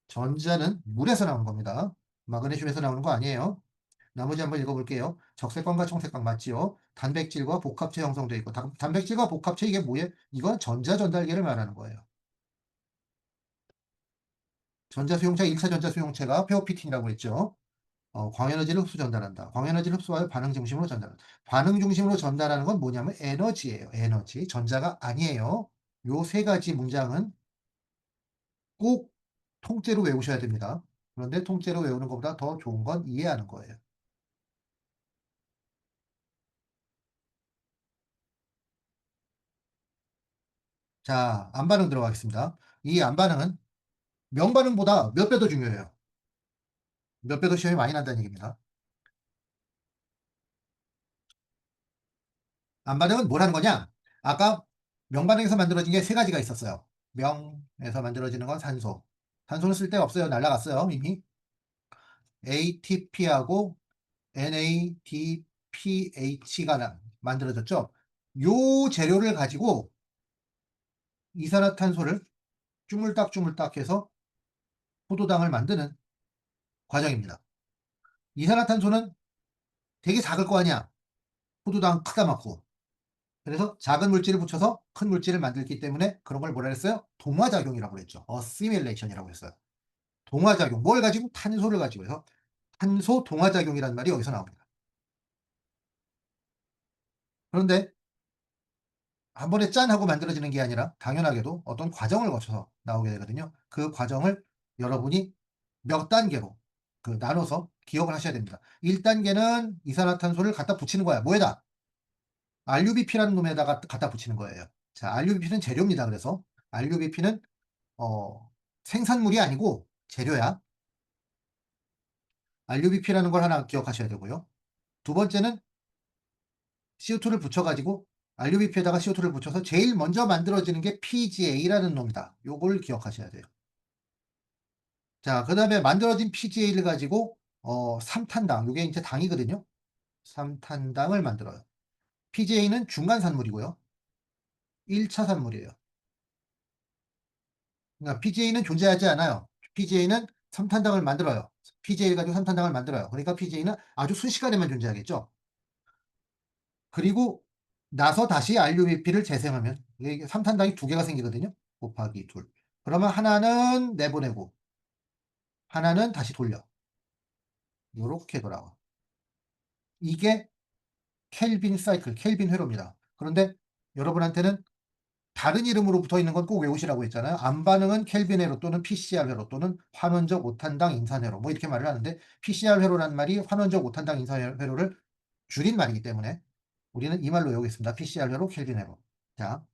전자는 물에서 나오는 겁니다. 마그네슘에서 나오는 거 아니에요. 나머지 한번 읽어볼게요. 적색광과 청색광 맞지요? 단백질과 복합체 형성되어 있고, 단백질과 복합체 이게 뭐예요? 이건 전자전달계를 말하는 거예요. 전자수용체 1차 전자수용체가 페오피틴이라고 했죠. 광에너지를 흡수 전달한다. 광에너지를 흡수하여 반응 중심으로 전달한다. 반응 중심으로 전달하는 건 뭐냐면 에너지예요. 에너지. 전자가 아니에요. 요 세 가지 문장은 꼭 통째로 외우셔야 됩니다. 그런데 통째로 외우는 것보다 더 좋은 건 이해하는 거예요. 자, 암반응 들어가겠습니다. 이 암반응은 명반응보다 몇 배 더 중요해요. 몇 배 더 시험이 많이 난다는 얘기입니다. 암반응은 뭘 하는 거냐? 아까 명반응에서 만들어진 게 세 가지가 있었어요. 명에서 만들어지는 건 산소. 산소는 쓸데가 없어요. 날라갔어요, 이미. ATP하고 NADPH가 만들어졌죠. 요 재료를 가지고 이산화탄소를 주물딱주물딱 해서 포도당을 만드는 과정입니다. 이산화탄소는 되게 작을 거 아니야. 포도당 크다 많고. 그래서 작은 물질을 붙여서 큰 물질을 만들기 때문에 그런 걸 뭐라 그랬어요? 동화작용이라고 그랬죠. 어시밀레이션이라고 했어요. 동화작용. 뭘 가지고? 탄소를 가지고 해서 탄소 동화작용이라는 말이 여기서 나옵니다. 그런데 한 번에 짠 하고 만들어지는 게 아니라 당연하게도 어떤 과정을 거쳐서 나오게 되거든요. 그 과정을 여러분이 몇 단계로 나눠서 기억을 하셔야 됩니다. 1단계는 이산화탄소를 갖다 붙이는 거야. 뭐에다? RUBP라는 놈에다가 갖다 붙이는 거예요. 자, RUBP는 재료입니다. 그래서 RUBP는 어, 생산물이 아니고 재료야. RUBP라는 걸 하나 기억하셔야 되고요. 두 번째는 CO2를 붙여 가지고 RUBP에다가 CO2를 붙여서 제일 먼저 만들어지는 게 PGA라는 놈이다. 요걸 기억하셔야 돼요. 자, 그다음에 만들어진 PGA를 가지고 3탄당, 요게 인제 당이거든요. 3탄당을 만들어요. PGA는 중간 산물이고요. 1차 산물이에요. 그러니까 PGA는 존재하지 않아요. PGA는 3탄당을 만들어요. PGA를 가지고 3탄당을 만들어요. 그러니까 PGA는 아주 순식간에만 존재하겠죠. 그리고 나서 다시 RUBP를 재생하면 이게 3탄당이 두 개가 생기거든요. 곱하기 둘. 그러면 하나는 내보내고 하나는 다시 돌려. 요렇게 돌아와. 이게 켈빈 사이클, 켈빈 회로입니다. 그런데 여러분한테는 다른 이름으로 붙어 있는 건 꼭 외우시라고 했잖아요. 안반응은 켈빈 회로 또는 PCR 회로 또는 환원적 오탄당 인산 회로 뭐 이렇게 말을 하는데 PCR 회로라는 말이 환원적 오탄당 인산 회로를 줄인 말이기 때문에 우리는 이 말로 외우겠습니다. PCR 회로, 켈빈 회로. 자,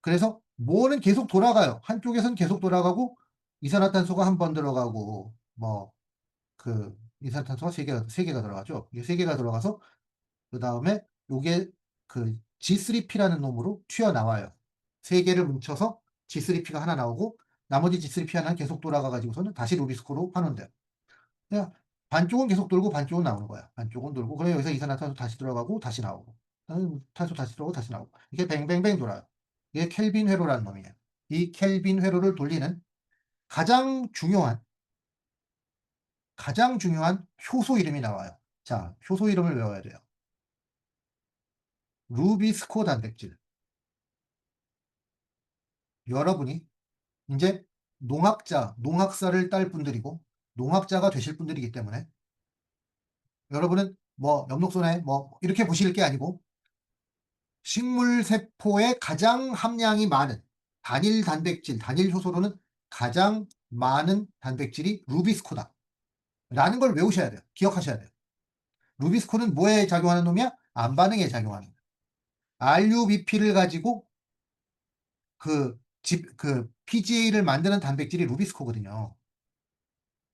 그래서 뭐는 계속 돌아가요. 한쪽에선 계속 돌아가고 이산화탄소가 한 번 들어가고 뭐 이산화탄소가 세 개가 들어가죠. 이게 세 개가 들어가서 그다음에 요게 G3P라는 놈으로 튀어나와요. 세 개를 뭉쳐서 G3P가 하나 나오고 나머지 G3P 하나는 계속 돌아가 가지고서는 다시 루비스코로 환원돼요. 그냥 반쪽은 계속 돌고 반쪽은 나오는 거야. 반쪽은 돌고 그럼 여기서 이산화탄소 다시 들어가고 다시 나오고 탄소 다시 들어오고 다시 나오고 이게 뱅뱅뱅 돌아요. 이게 켈빈 회로라는 놈이에요. 이 켈빈 회로를 돌리는 가장 중요한 효소 이름이 나와요. 자, 효소 이름을 외워야 돼요. 루비스코 단백질. 여러분이 인제 농학사를 딸 분들이고 농학자가 되실 분들이기 때문에 여러분은 뭐 엽록소나 뭐 이렇게 보실 게 아니고 식물 세포에 가장 함량이 많은 단일 단백질, 단일 효소로는 가장 많은 단백질이 루비스코다라는 걸 외우셔야 돼요. 기억하셔야 돼요. 루비스코는 뭐에 작용하는 놈이야? 암반응에 작용하는 놈이야. RUBP를 가지고 PGA를 만드는 단백질이 루비스코거든요.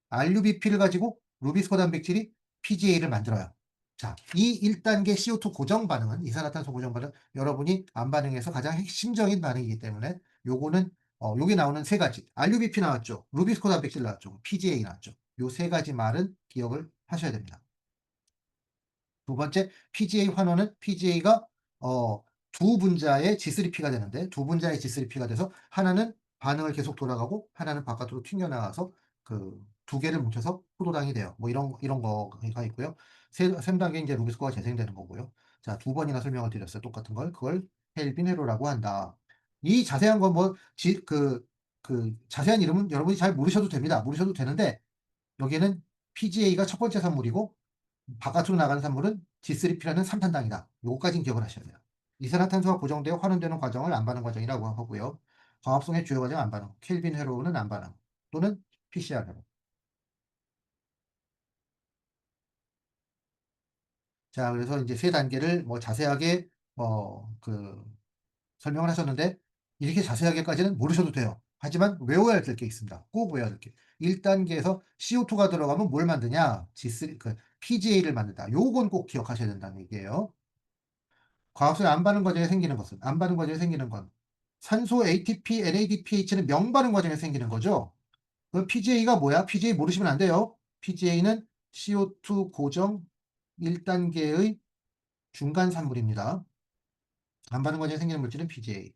RUBP를 가지고 루비스코 단백질이 PGA를 만들어요. 자, 이 1단계 CO2 고정 반응은 이산화탄소 고정 반응 여러분이 암 반응에서 가장 핵심적인 반응이기 때문에 요거는 요게 나오는 세 가지 RUBP 나왔죠. 루비스코 단백질 나왔죠. PGA 나왔죠. 요 세 가지 말은 기억을 하셔야 됩니다. 두 번째 PGA 환원은 PGA가 두 분자의 G3P가 되는데 두 분자의 G3P가 돼서 하나는 반응을 계속 돌아가고 하나는 바깥으로 튕겨나가서 두 개를 뭉쳐서 포도당이 돼요. 뭐 이런 거가 있고요. 3단계 이제 루비스코가 재생되는 거고요. 자, 두 번이나 설명을 드렸어요. 똑같은 걸. 그걸 켈빈 회로라고 한다. 이 자세한 건 뭐 자세한 이름은 여러분이 잘 모르셔도 됩니다. 모르셔도 되는데 여기에는 PGA가 첫 번째 산물이고 바깥으로 나가는 산물은 G3P라는 삼탄당이다. 요거까진 기억을 하셔야 돼요. 이산화탄소가 고정되어 환원되는 과정을 안반응 과정이라고 하고요. 광합성의 주요 과정 안반응, 켈빈 회로는 안반응 또는 PCR 회로. 자, 그래서 이제 세 단계를 뭐 자세하게 설명을 하셨는데 이렇게 자세하게까지는 모르셔도 돼요. 하지만 외워야 될 게 있습니다. 꼭 외워야 될 게. 1단계에서 CO2가 들어가면 뭘 만드냐? PGA를 만든다. 요건 꼭 기억하셔야 된다는 얘기예요. 과학소의 안반응 과정에 생기는 것은 안반응 과정에 생기는 건 산소 ATP, NADPH는 명반응 과정에 생기는 거죠. 그 PGA가 뭐야? PGA 모르시면 안 돼요. PGA는 CO2 고정 1단계의 중간 산물입니다. 안반응 과정에 생기는 물질은 PGA.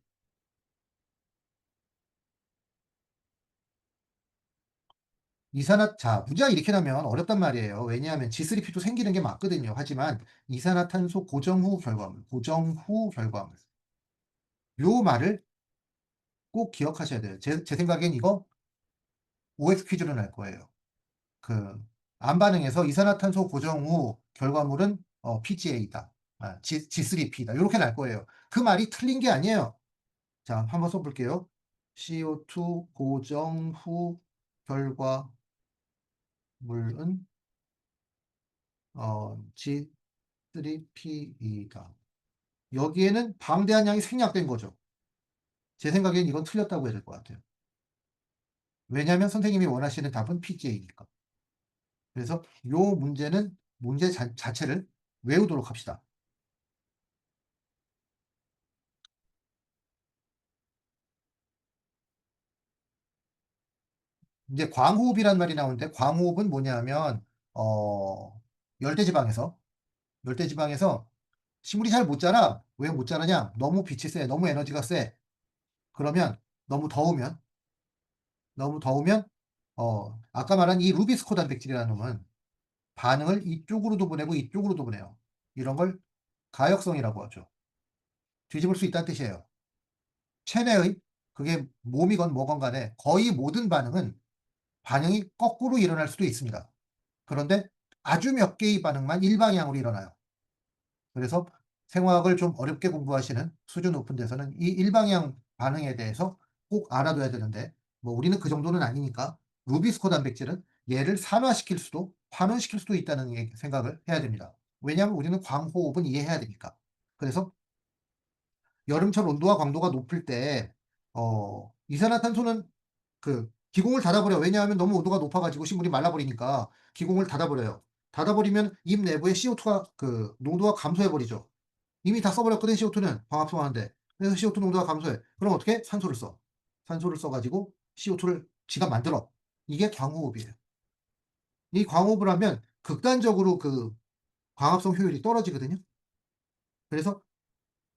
문제가 이렇게 나면 어렵단 말이에요. 왜냐하면 G3P도 생기는 게 맞거든요. 하지만 이산화탄소 고정 후 결과물. 요 말을 꼭 기억하셔야 돼요. 제 생각엔 이거 OX 퀴즈로 낼 거예요. 그 암반응에서 이산화탄소 고정 후 결과물은 PGA다. G3P다. 요렇게 날 거예요. 그 말이 틀린 게 아니에요. 자, 한번 써 볼게요. CO2 고정 후 결과물은 G3P이다. 여기에는 방대한 양이 생략된 거죠. 제 생각엔 이건 틀렸다고 해야 될 것 같아요. 왜냐하면 선생님이 원하시는 답은 PGA니까. 그래서 요 문제는 문제 자체를 외우도록 합시다. 이제 광호흡이란 말이 나오는데 광호흡은 뭐냐면 어 열대 지방에서 열대 지방에서 식물이 잘 못 자라. 왜 못 자라냐? 너무 빛이 세. 너무 에너지가 세. 그러면 너무 더우면 너무 더우면 아까 말한 이 루비스코 단백질이라는 놈은 반응을 이쪽으로도 보내고 이쪽으로도 보내요. 이런 걸 가역성이라고 하죠. 뒤집을 수 있다는 뜻이에요. 체내의 그게 몸이건 뭐건 간에 거의 모든 반응이 거꾸로 일어날 수도 있습니다. 그런데 아주 몇 개의 반응만 일방향으로 일어나요. 그래서 생화학을 좀 어렵게 공부하시는 수준 높은 데서는 이 일방향 반응에 대해서 꼭 알아둬야 되는데 뭐 우리는 그 정도는 아니니까 루비스코 단백질은 얘를 산화시킬 수도 환원시킬 수도 있다는 생각을 해야 됩니다. 왜냐하면 우리는 광호흡은 이해해야 되니까. 그래서 여름철 온도와 광도가 높을 때 이산화탄소는 기공을 닫아버려요. 왜냐하면 너무 온도가 높아가지고 식물이 말라버리니까 기공을 닫아버려요. 닫아버리면 잎 내부의 CO2가 농도가 감소해버리죠. 이미 다 써버렸거든 CO2는 광합성하는데. 그래서 CO2 농도가 감소해. 그럼 어떻게? 산소를 써. 산소를 써가지고 CO2를 지가 만들어. 이게 광호흡이에요. 이 광호흡을 하면 극단적으로 광합성 효율이 떨어지거든요. 그래서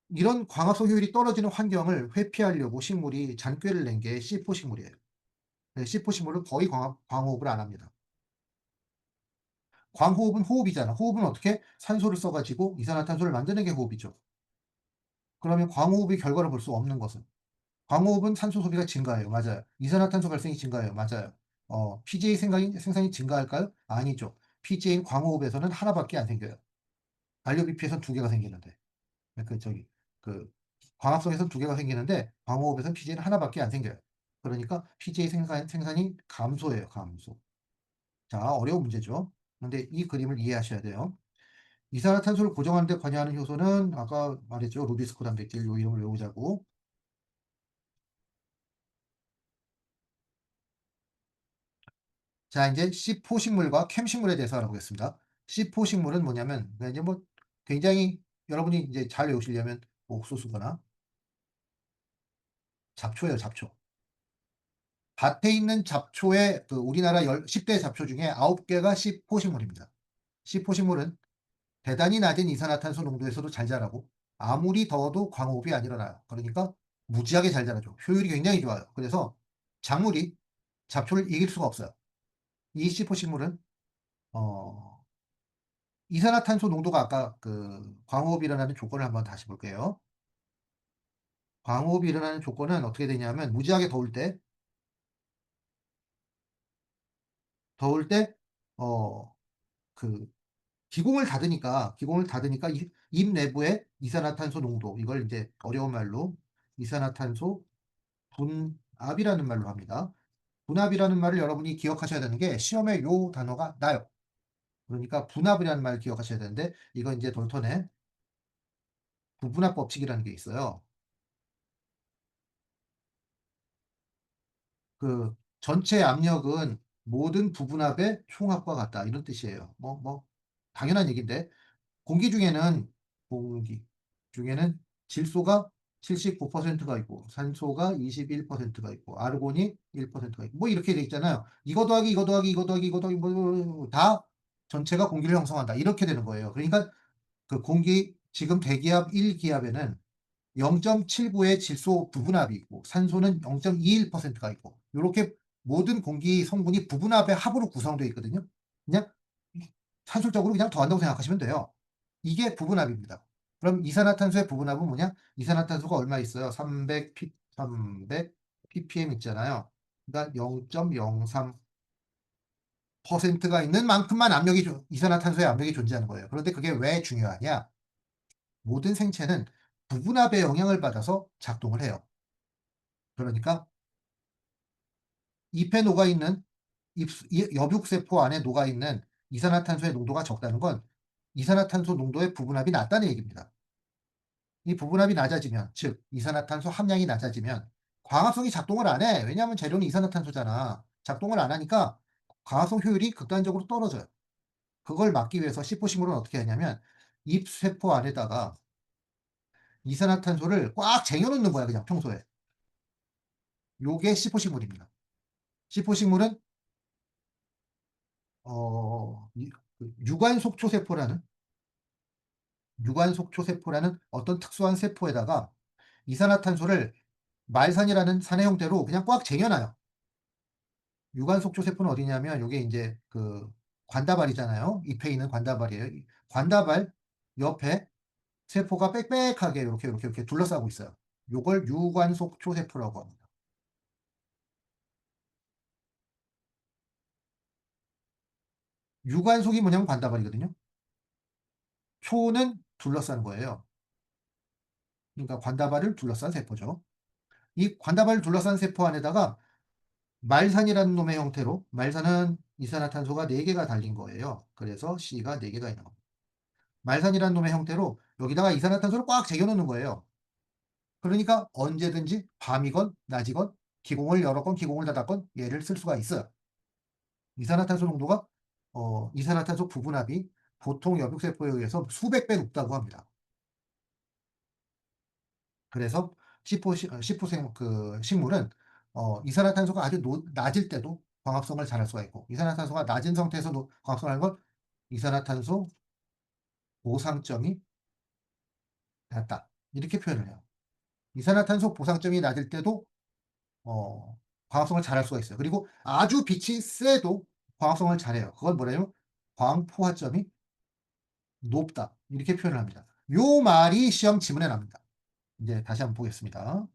이런 광합성 효율이 떨어지는 환경을 회피하려고 식물이 잔꾀를 낸 게 C4 식물이에요. 네, C4 식물은 거의 광호흡을 안 합니다. 광호흡은 호흡이잖아. 호흡은 어떻게? 산소를 써가지고 이산화탄소를 만드는 게 호흡이죠. 그러면 광호흡의 결과를 볼 수 없는 것은 광호흡은 산소 소비가 증가해요. 맞아요. 이산화탄소 발생이 증가해요. 맞아요. PGA 생산이 증가할까요? 아니죠. PGA는 광호흡에서는 하나밖에 안 생겨요. 반려비피에서는 두 개가 생기는데. 그 저기 그 광합성에서는 두 개가 생기는데 광호흡에서는 PGA는 하나밖에 안 생겨요. 그러니까 PGA 생산이 감소해요. 감소. 자, 어려운 문제죠. 그런데 이 그림을 이해하셔야 돼요. 이산화탄소를 고정하는 데 관여하는 효소는 아까 말했죠. 루비스코 단백질 요 이름을 외우자고. 자, 이제 C4식물과 캠식물에 대해서 알아보겠습니다. C4식물은 뭐냐면 이제 뭐 굉장히 여러분이 이제 잘 외우시려면 옥수수거나 잡초예요, 잡초. 밭에 있는 잡초의 우리나라 10대 잡초 중에 9개가 C4식물입니다. C4식물은 대단히 낮은 이산화탄소 농도에서도 잘 자라고 아무리 더워도 광호흡이 안 일어나요. 그러니까 무지하게 잘 자라죠. 효율이 굉장히 좋아요. 그래서 작물이 잡초를 이길 수가 없어요. 이 C4식물은 어, 이산화탄소 농도가 아까 광호흡이 일어나는 조건을 한번 다시 볼게요. 광호흡이 일어나는 조건은 어떻게 되냐면 무지하게 더울 때 어, 그 기공을 닫으니까 잎 내부의 이산화탄소 농도 이걸 이제 어려운 말로 이산화탄소 분압이라는 말로 합니다. 분압이라는 말을 여러분이 기억하셔야 되는 게 시험에 요 단어가 나요. 그러니까 분압이라는 말을 기억하셔야 되는데 이건 이제 돌턴의 부분압 법칙이라는 게 있어요. 전체 압력은 모든 부분압의 총합과 같다. 이런 뜻이에요. 당연한 얘기인데, 공기 중에는, 공기 중에는 질소가 79%가 있고, 산소가 21%가 있고, 아르곤이 1%가 있고, 뭐 이렇게 돼 있잖아요. 이거 더하기, 이거 더하기, 이거 더하기, 이거 더하기, 다 전체가 공기를 형성한다. 이렇게 되는 거예요. 그러니까 지금 대기압 1기압에는 0.79의 질소 부분압이 있고 산소는 0.21%가 있고 이렇게 모든 공기 성분이 부분압의 합으로 구성되어 있거든요. 그냥 산술적으로 그냥 더한다고 생각하시면 돼요. 이게 부분압입니다. 그럼 이산화탄소의 부분압은 뭐냐? 이산화탄소가 얼마 있어요? 300 ppm 있잖아요. 그러니까 0.03%가 있는 만큼만 이산화탄소의 압력이 존재하는 거예요. 그런데 그게 왜 중요하냐? 모든 생체는 부분압의 영향을 받아서 작동을 해요. 그러니까 잎에 녹아있는 엽육세포 안에 녹아있는 이산화탄소의 농도가 적다는 건 이산화탄소 농도의 부분압이 낮다는 얘기입니다. 이 부분압이 낮아지면, 즉 이산화탄소 함량이 낮아지면 광합성이 작동을 안 해. 왜냐하면 재료는 이산화탄소잖아. 작동을 안 하니까 광합성 효율이 극단적으로 떨어져요. 그걸 막기 위해서 C4식물은 어떻게 하냐면 잎세포 안에다가 이산화탄소를 꽉 쟁여 놓는 거야 그냥 평소에. 요게 C4식물입니다. C4식물은 이 그 유관속초세포라는 어떤 특수한 세포에다가 이산화탄소를 말산이라는 산의 형태로 그냥 꽉 쟁여 놔요. 유관속초세포는 어디냐면 요게 인제 그 관다발이잖아요. 잎에 있는 관다발이에요. 이 관다발 옆에 세포가 빽빽하게 요렇게 둘러싸고 있어요. 요걸 유관속초세포라고 합니다. 유관속이 뭐냐면 관다발이거든요. 초는 둘러싼 거예요. 그러니까 관다발을 둘러싼 세포죠. 이 관다발을 둘러싼 세포 안에다가 말산이라는 놈의 형태로 말산은 이산화탄소가 4 개가 달린 거예요. 그래서 C가 4 개가 있는 겁니다. 말산이라는 놈의 형태로 여기다가 이산화탄소를 꽉 재겨 놓는 거예요. 그러니까 언제든지 밤이건 낮이건 기공을 열었건 기공을 닫았건 얘를 쓸 수가 있어요. 이산화탄소 농도가 이산화탄소 부분압이 보통 엽육세포에 의해서 수백 배 높다고 합니다. 그래서 C4생 그 식물은 이산화탄소가 아주 낮을 때도 광합성을 잘할 수가 있고 이산화탄소가 낮은 상태에서 광합성을 하는 건 이산화탄소 보상점이 낮다. 이렇게 표현을 해요. 이산화탄소 보상점이 낮을 때도 광합성을 잘할 수가 있어요. 그리고 아주 빛이 세도 광합성을 잘해요. 그건 뭐래요? 광포화점이 높다. 이렇게 표현을 합니다. 요 말이 시험 지문에 납니다. 이제 다시 한번 보겠습니다.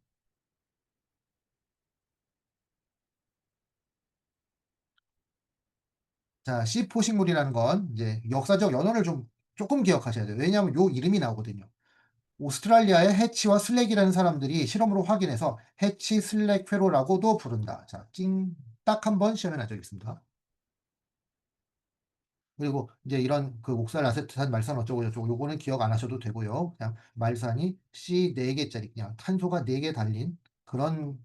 자, C4식물이라는 건 이제 역사적 연원을 좀 조금 기억하셔야 돼요. 왜냐하면 요 이름이 나오거든요. 오스트랄리아의 해치와 슬랙이라는 사람들이 실험으로 확인해서 해치 슬랙 회로라고도 부른다. 자, 딱 한 번 시험에 나져있습니다. 그리고 이제 이런 그 옥살 아세트산 말산 어쩌고 저쩌고 요거는 기억 안 하셔도 되고요. 그냥 말산이 C 4 개짜리 그냥 탄소가 4개 달린 그런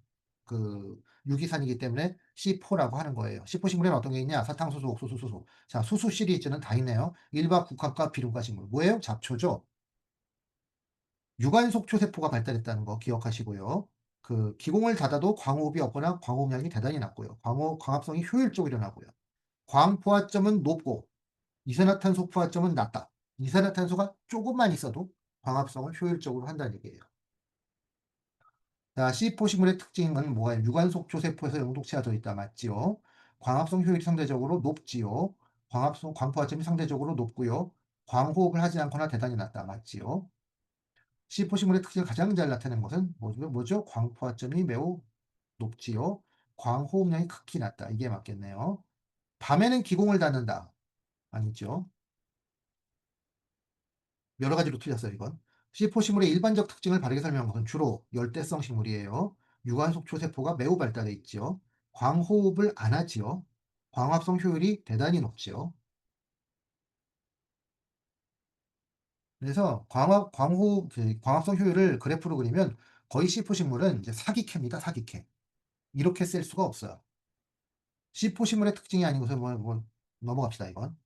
그 유기산이기 때문에 C4라고 하는 거예요. C4 식물에는 어떤 게 있냐? 사탕수수, 옥수수, 수소. 자, 수수 시리즈는 다 있네요. 일박 국화과 비료가 식물. 뭐예요? 잡초죠. 유관속초 세포가 발달했다는 거 기억하시고요. 그 기공을 닫아도 광호흡이 없거나 광호흡량이 대단히 낮고요. 광합성이 효율적으로 일어나고요. 광포화점은 높고 이산화탄소 포화점은 낮다. 이산화탄소가 조금만 있어도 광합성을 효율적으로 한다는 얘기예요. 자, C4 식물의 특징은 뭐가 유관속초 세포에서 영독체가 들어있다. 맞지요? 광합성 효율이 상대적으로 높지요. 광포화점이 상대적으로 높고요. 광호흡을 하지 않거나 대단히 낮다. 맞지요? C4 식물의 특징을 가장 잘 나타내는 것은 뭐죠? 광포화점이 매우 높지요. 광호흡량이 극히 낮다. 이게 맞겠네요. 밤에는 기공을 닫는다. 아니죠. 여러 가지로 틀렸어요, 이건. C4 식물의 일반적 특징을 바르게 설명한 것은 주로 열대성 식물이에요. 유관속초 세포가 매우 발달해 있지요. 광호흡을 안 하지요. 광합성 효율이 대단히 높지요. 그래서 광합성 효율을 그래프로 그리면 거의 C4 식물은 이제 사기캐입니다, 사기캐. 이렇게 쓸 수가 없어요. C4 식물의 특징이 아닌 것을 넘어갑시다, 이건.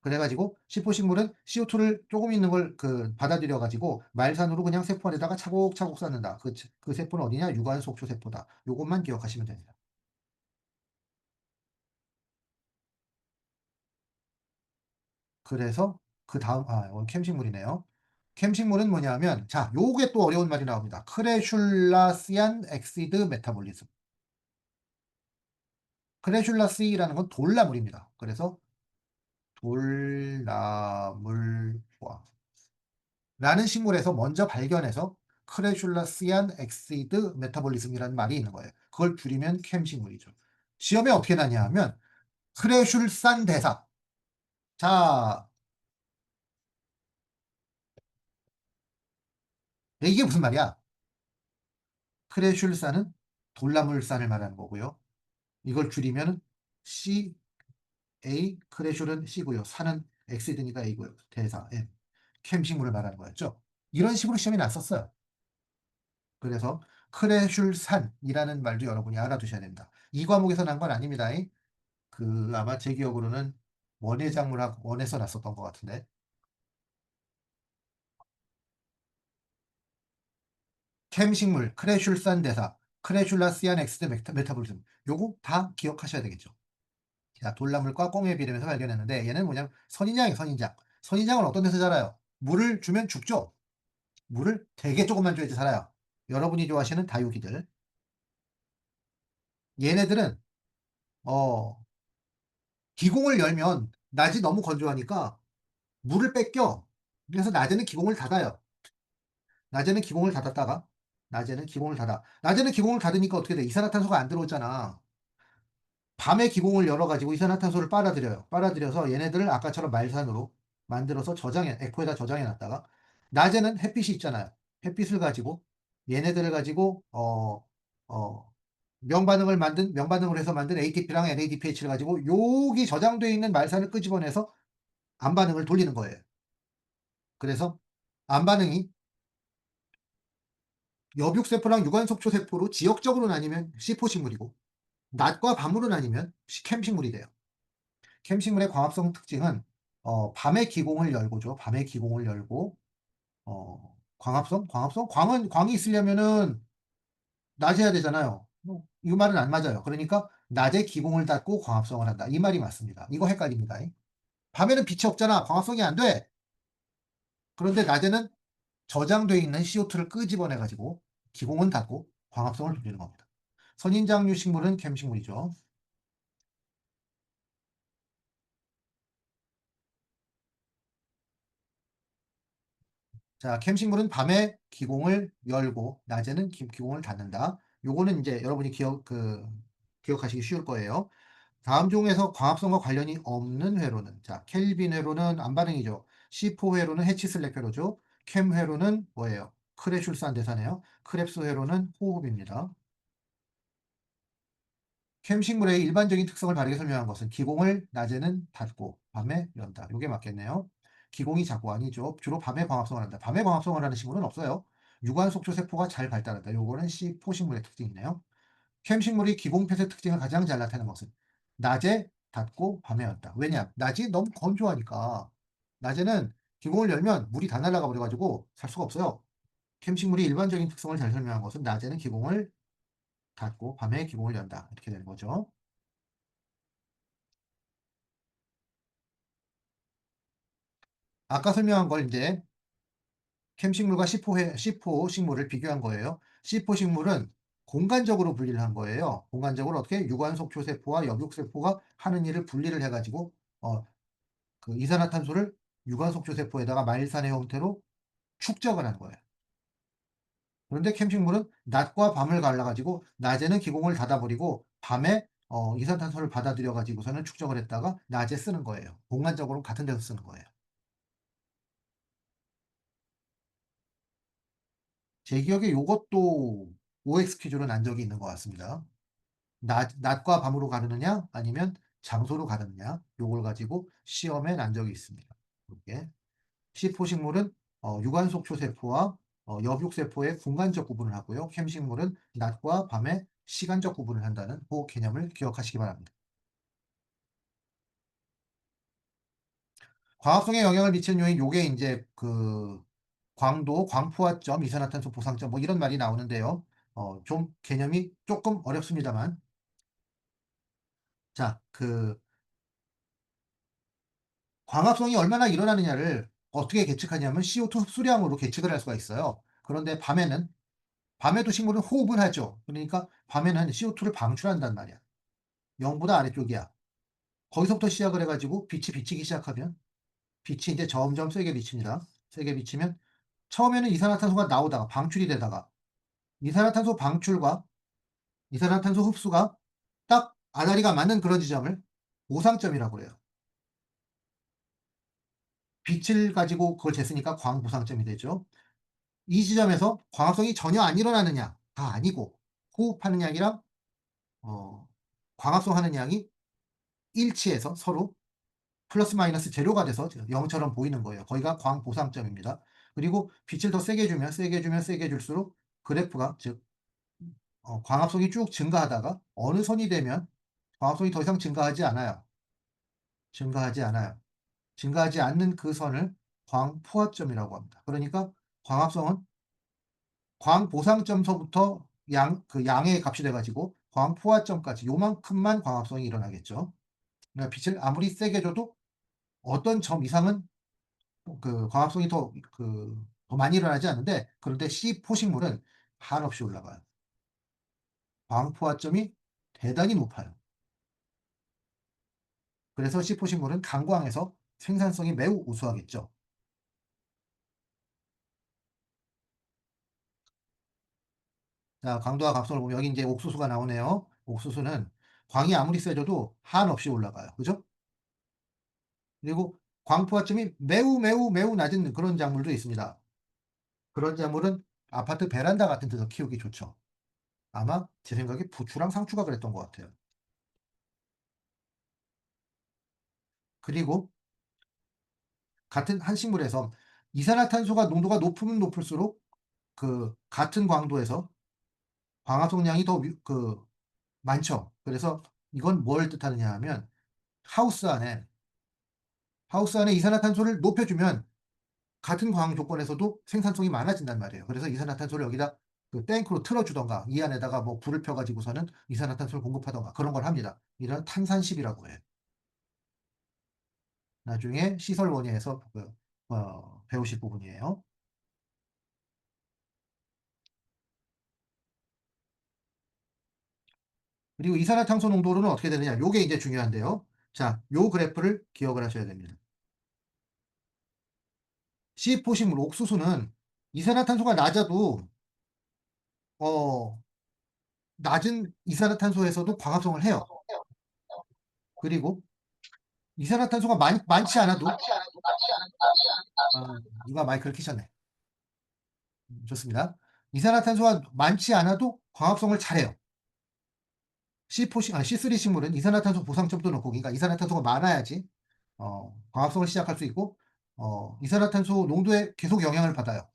그래가지고 C4식물은 CO2를 조금 있는 걸 받아들여가지고 말산으로 그냥 세포 안에다가 차곡차곡 쌓는다. 그 세포는 어디냐? 유관속초 세포다. 요것만 기억하시면 됩니다. 그래서 그 다음 이건 캠식물이네요. 캠식물은 뭐냐면 자, 요게 또 어려운 말이 나옵니다. 크레슐라시안 엑시드 메타볼리즘. 크레슐라시라는 건 돌나물입니다. 그래서 돌나물과 라는 식물에서 먼저 발견해서 크레슐라시안 엑시드 메타볼리즘이라는 말이 있는 거예요. 그걸 줄이면 캠식물이죠. 시험에 어떻게 나냐 하면 크레슐산 대사. 자, 이게 무슨 말이야? 크레슐산은 돌나물산을 말하는 거고요. 이걸 줄이면 C, A, 크레슐은 C고요. 산은 엑시드니까 A고요. 대사 M. 캠식물을 말하는 거였죠. 이런 식으로 시험에 났었어요. 그래서 크레슐산이라는 말도 여러분이 알아두셔야 됩니다. 이 과목에서 난 건 아닙니다. 아마 제 기억으로는 원에서 났었던 것 같은데. 캠식물, 크레슐산 대사, 크레슐라 시아넥스드 메타볼리즘. 요거 다 기억하셔야 되겠죠. 자, 돌나물과 꽁의 비름에서 발견했는데 얘는 뭐냐면 선인장이에요, 선인장. 선인장은 어떤 데서 자라요? 물을 주면 죽죠. 물을 되게 조금만 줘야지 살아요. 여러분이 좋아하시는 다육이들. 얘네들은 어 기공을 열면 낮이 너무 건조하니까 물을 뺏겨. 그래서 낮에는 기공을 닫아요. 낮에는 기공을 닫았다가 낮에는 기공을 닫아. 낮에는 기공을 닫으니까 어떻게 돼? 이산화탄소가 안 들어오잖아. 밤에 기공을 열어 가지고 이산화탄소를 빨아들여요. 빨아들여서 얘네들을 아까처럼 말산으로 만들어서 에코에다 저장해 놨다가 낮에는 햇빛이 있잖아요. 햇빛을 가지고 얘네들을 가지고 어 명반응을 해서 만든 ATP랑 NADPH를 가지고 여기 저장되어 있는 말산을 끄집어내서 암반응을 돌리는 거예요. 그래서 암반응이 엽육세포랑 유관속초세포로 지역적으로 나뉘면 C4식물이고 낮과 밤으로 나뉘면 캠식물이 돼요. 캠식물의 광합성 특징은 밤에 기공을 열고죠. 밤에 기공을 열고 광이 있으려면은 낮에 해야 되잖아요. 이 말은 안 맞아요. 그러니까 낮에 기공을 닫고 광합성을 한다. 이 말이 맞습니다. 이거 헷갈립니다. 밤에는 빛이 없잖아. 광합성이 안 돼. 그런데 낮에는 저장돼 있는 CO2를 끄집어내 가지고 기공은 닫고 광합성을 돌리는 겁니다. 선인장류 식물은 캠식물이죠. 자, 캠식물은 밤에 기공을 열고 낮에는 기공을 닫는다. 요거는 이제 여러분이 기억하시기 쉬울 거예요. 다음 중에서 광합성과 관련이 없는 회로는 자, 켈빈 회로는 암반응이죠. C4 회로는 해치슬렉 회로죠. 캠 회로는 뭐예요? 크레슐산 대사네요. 크랩스 회로는 호흡입니다. 캠식물의 일반적인 특성을 바르게 설명한 것은 기공을 낮에는 닫고 밤에 연다. 요게 맞겠네요. 기공이 자꾸 아니죠. 주로 밤에 광합성을 한다. 밤에 광합성을 하는 식물은 없어요. 유관 속초 세포가 잘 발달한다. 요거는 C4식물의 특징이네요. 캠식물이 기공폐쇄 특징을 가장 잘 나타내는 것은 낮에 닫고 밤에 연다. 왜냐? 낮이 너무 건조하니까 낮에는 기공을 열면 물이 다 날아가 버려가지고 살 수가 없어요. 캠식물이 일반적인 특성을 잘 설명한 것은 낮에는 기공을 닫고 밤에 기공을 연다. 이렇게 되는 거죠. 아까 설명한 걸 이제 캠식물과 C4 식물을 비교한 거예요. C4 식물은 공간적으로 분리를 한 거예요. 공간적으로 어떻게 유관속초세포와 엽육세포가 하는 일을 분리를 해가지고 어, 이산화탄소를 유관속초세포에다가 마일산의 형태로 축적을 하는 거예요. 그런데 캠식물은 낮과 밤을 갈라가지고 낮에는 기공을 닫아버리고 밤에 이산탄소를 받아들여가지고서는 축적을 했다가 낮에 쓰는 거예요. 공간적으로 같은 데서 쓰는 거예요. 제 기억에 요것도 OX 퀴즈로 난 적이 있는 것 같습니다. 낮과 밤으로 가르느냐 아니면 장소로 가르느냐 요걸 가지고 시험에 난 적이 있습니다. 이렇게 시포식물은 유관속초세포와 엽육세포의 공간적 구분을 하고요. 캠식물은 낮과 밤의 시간적 구분을 한다는 그 개념을 기억하시기 바랍니다. 광합성에 영향을 미치는 요인 요게 이제 광도, 광포화점, 이산화탄소 보상점 뭐 이런 말이 나오는데요. 좀 개념이 조금 어렵습니다만 자, 광합성이 얼마나 일어나느냐를 어떻게 계측하냐면 CO2 흡수량으로 계측을 할 수가 있어요. 그런데 밤에도 식물은 호흡을 하죠. 그러니까 밤에는 CO2를 방출한단 말이야. 0보다 아래쪽이야. 거기서부터 시작을 해가지고 빛이 비치기 시작하면 빛이 이제 점점 세게 비칩니다. 세게 비치면 처음에는 이산화탄소가 나오다가 방출이 되다가 이산화탄소 방출과 이산화탄소 흡수가 딱 아다리가 맞는 그런 지점을 보상점이라고 해요. 빛을 가지고 그걸 쟀으니까 광보상점이 되죠. 이 지점에서 광합성이 전혀 안 일어나느냐가 아니고 호흡하는 양이랑 어, 광합성하는 양이 일치해서 서로 플러스 마이너스 제로가 돼서 0처럼 보이는 거예요. 거기가 광보상점입니다. 그리고 빛을 더 세게 주면 세게 주면 세게 줄수록 그래프가 즉 광합성이 쭉 증가하다가 어느 선이 되면 광합성이 더 이상 증가하지 않아요. 증가하지 않아요. 증가하지 않는 그 선을 광포화점이라고 합니다. 그러니까 광합성은 광보상점서부터 양의 값이 돼 가지고 광포화점까지 요만큼만 광합성이 일어나겠죠. 그러니까 빛을 아무리 세게 줘도 어떤 점 이상은 광합성이 더 많이 일어나지 않는데, 그런데 C 포식물은 한없이 올라가요. 광포화점이 대단히 높아요. 그래서 C 포식물은 강광에서 생산성이 매우 우수하겠죠. 자, 강도와 갑선을 보면 여기 이제 옥수수가 나오네요. 옥수수는 광이 아무리 세져도 한없이 올라가요. 그죠? 그리고 광포화점이 매우 매우 매우 낮은 그런 작물도 있습니다. 그런 작물은 아파트 베란다 같은 데서 키우기 좋죠. 아마 제 생각에 부추랑 상추가 그랬던 것 같아요. 그리고 같은 한 식물에서 이산화탄소가 농도가 높으면 높을수록 같은 광도에서 광합성량이 더 많죠. 그래서 이건 뭘 뜻하느냐 하면 하우스 안에 이산화탄소를 높여주면 같은 광 조건에서도 생산성이 많아진단 말이에요. 그래서 이산화탄소를 여기다 탱크로 틀어주던가 이 안에다가 뭐 불을 펴가지고서는 이산화탄소를 공급하던가 그런 걸 합니다. 이런 탄산식이라고 해요. 나중에 시설 원리에서 배우실 부분이에요. 그리고 이산화탄소 농도로는 어떻게 되느냐? 요게 이제 중요한데요. 자, 요 그래프를 기억을 하셔야 됩니다. C 포식물 옥수수는 이산화탄소가 낮아도 어 낮은 이산화탄소에서도 광합성을 해요. 그리고 이산화탄소가 많지 않아도 누가 마이크를 켜셨네. 좋습니다. 이산화탄소가 많지 않아도 광합성을 잘해요. C3 식물은 이산화탄소 보상점도 높고, 그러니까 이산화탄소가 많아야지 광합성을 시작할 수 있고 이산화탄소 농도에 계속 영향을 받아요.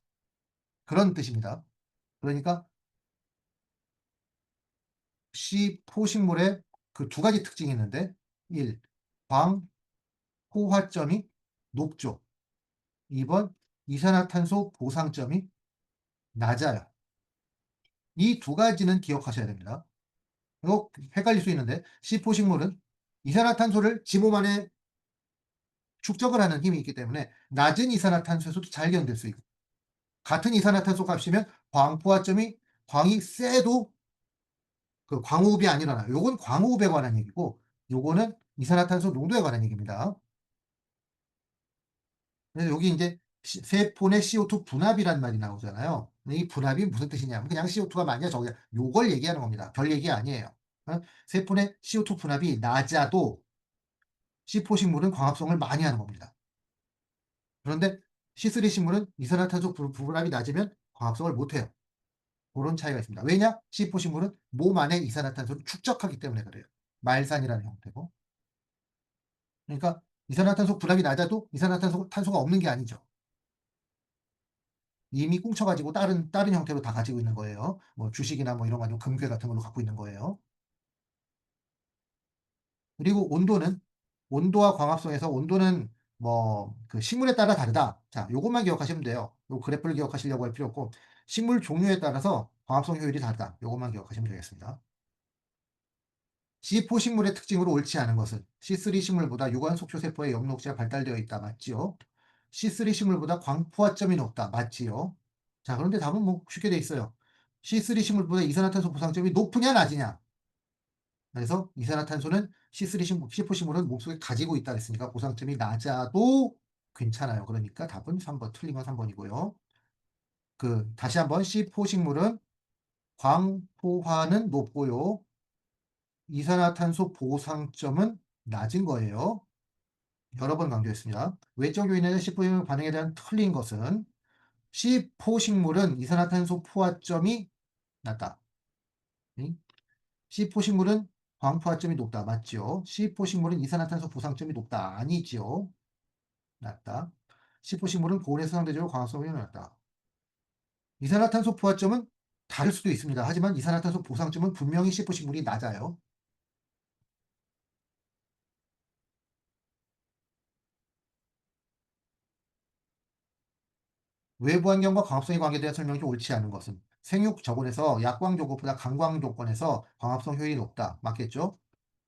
그런 뜻입니다. 그러니까 C 포식물의 그 두 가지 특징이 있는데 1. 광포화점이 높죠. 2번 이산화탄소 보상점이 낮아요. 이 두 가지는 기억하셔야 됩니다. 이거 헷갈릴 수 있는데 C 포식물은 이산화탄소를 지몸 안에 축적을 하는 힘이 있기 때문에 낮은 이산화탄소에서도 잘 견딜 수 있고, 같은 이산화탄소 값이면 광이 세도 광호흡이 안 일어나요. 요건 광호흡에 관한 얘기고 요거는 이산화탄소 농도에 관한 얘기입니다. 그래서 여기 이제 세포 내 CO2 분압이란 말이 나오잖아요. 이 분압이 무슨 뜻이냐면 그냥 CO2가 많냐 적냐 요걸 얘기하는 겁니다. 별 얘기 아니에요. 세포 내 CO2 분압이 낮아도 C 포식물은 광합성을 많이 하는 겁니다. 그런데 C3 식물은 이산화탄소 분압이 낮으면 광합성을 못해요. 그런 차이가 있습니다. 왜냐? C 포식물은 몸 안에 이산화탄소를 축적하기 때문에 그래요. 말산이라는 형태고. 그러니까 이산화탄소 분압이 낮아도 탄소가 없는 게 아니죠. 이미 꽁쳐가지고 다른 형태로 다 가지고 있는 거예요. 뭐 주식이나 뭐 이런 거 아니면 금괴 같은 걸로 갖고 있는 거예요. 그리고 온도와 광합성에서 온도는 뭐 식물에 따라 다르다. 자, 요것만 기억하시면 돼요. 요 그래프를 기억하시려고 할 필요 없고 식물 종류에 따라서 광합성 효율이 다르다. 요것만 기억하시면 되겠습니다. C4식물의 특징으로 옳지 않은 것은 C3 식물보다 유관 속초 세포의 엽록체가 발달되어 있다. 맞지요? C3 식물보다 광포화점이 높다. 맞지요? 자, 그런데 답은 뭐 쉽게 돼 있어요. C3 식물보다 이산화탄소 보상점이 높으냐 낮으냐. 그래서 이산화탄소는 C4식물은 몸속에 가지고 있다 그랬으니까 보상점이 낮아도 괜찮아요. 그러니까 답은 3번, 틀린 건 3번이고요. 다시 한번 C4식물은 광포화는 높고요. 이산화탄소 보상점은 낮은 거예요. 여러 번 강조했습니다. 외적 요인에 C4식물 반응에 대한 틀린 것은 C4식물은 이산화탄소 포화점이 낮다. C4식물은 광포화점이 높다. 맞죠? C4식물은 이산화탄소 보상점이 높다. 아니지요. 낮다. C4식물은 고온에서 상대적으로 광합성이 낮다. 이산화탄소 포화점은 다를 수도 있습니다. 하지만 이산화탄소 보상점은 분명히 C4식물이 낮아요. 외부 환경과 광합성의 관계에 대한 설명이 옳지 않은 것은 생육 저온에서 약광 조건보다 강광 조건에서 광합성 효율이 높다. 맞겠죠?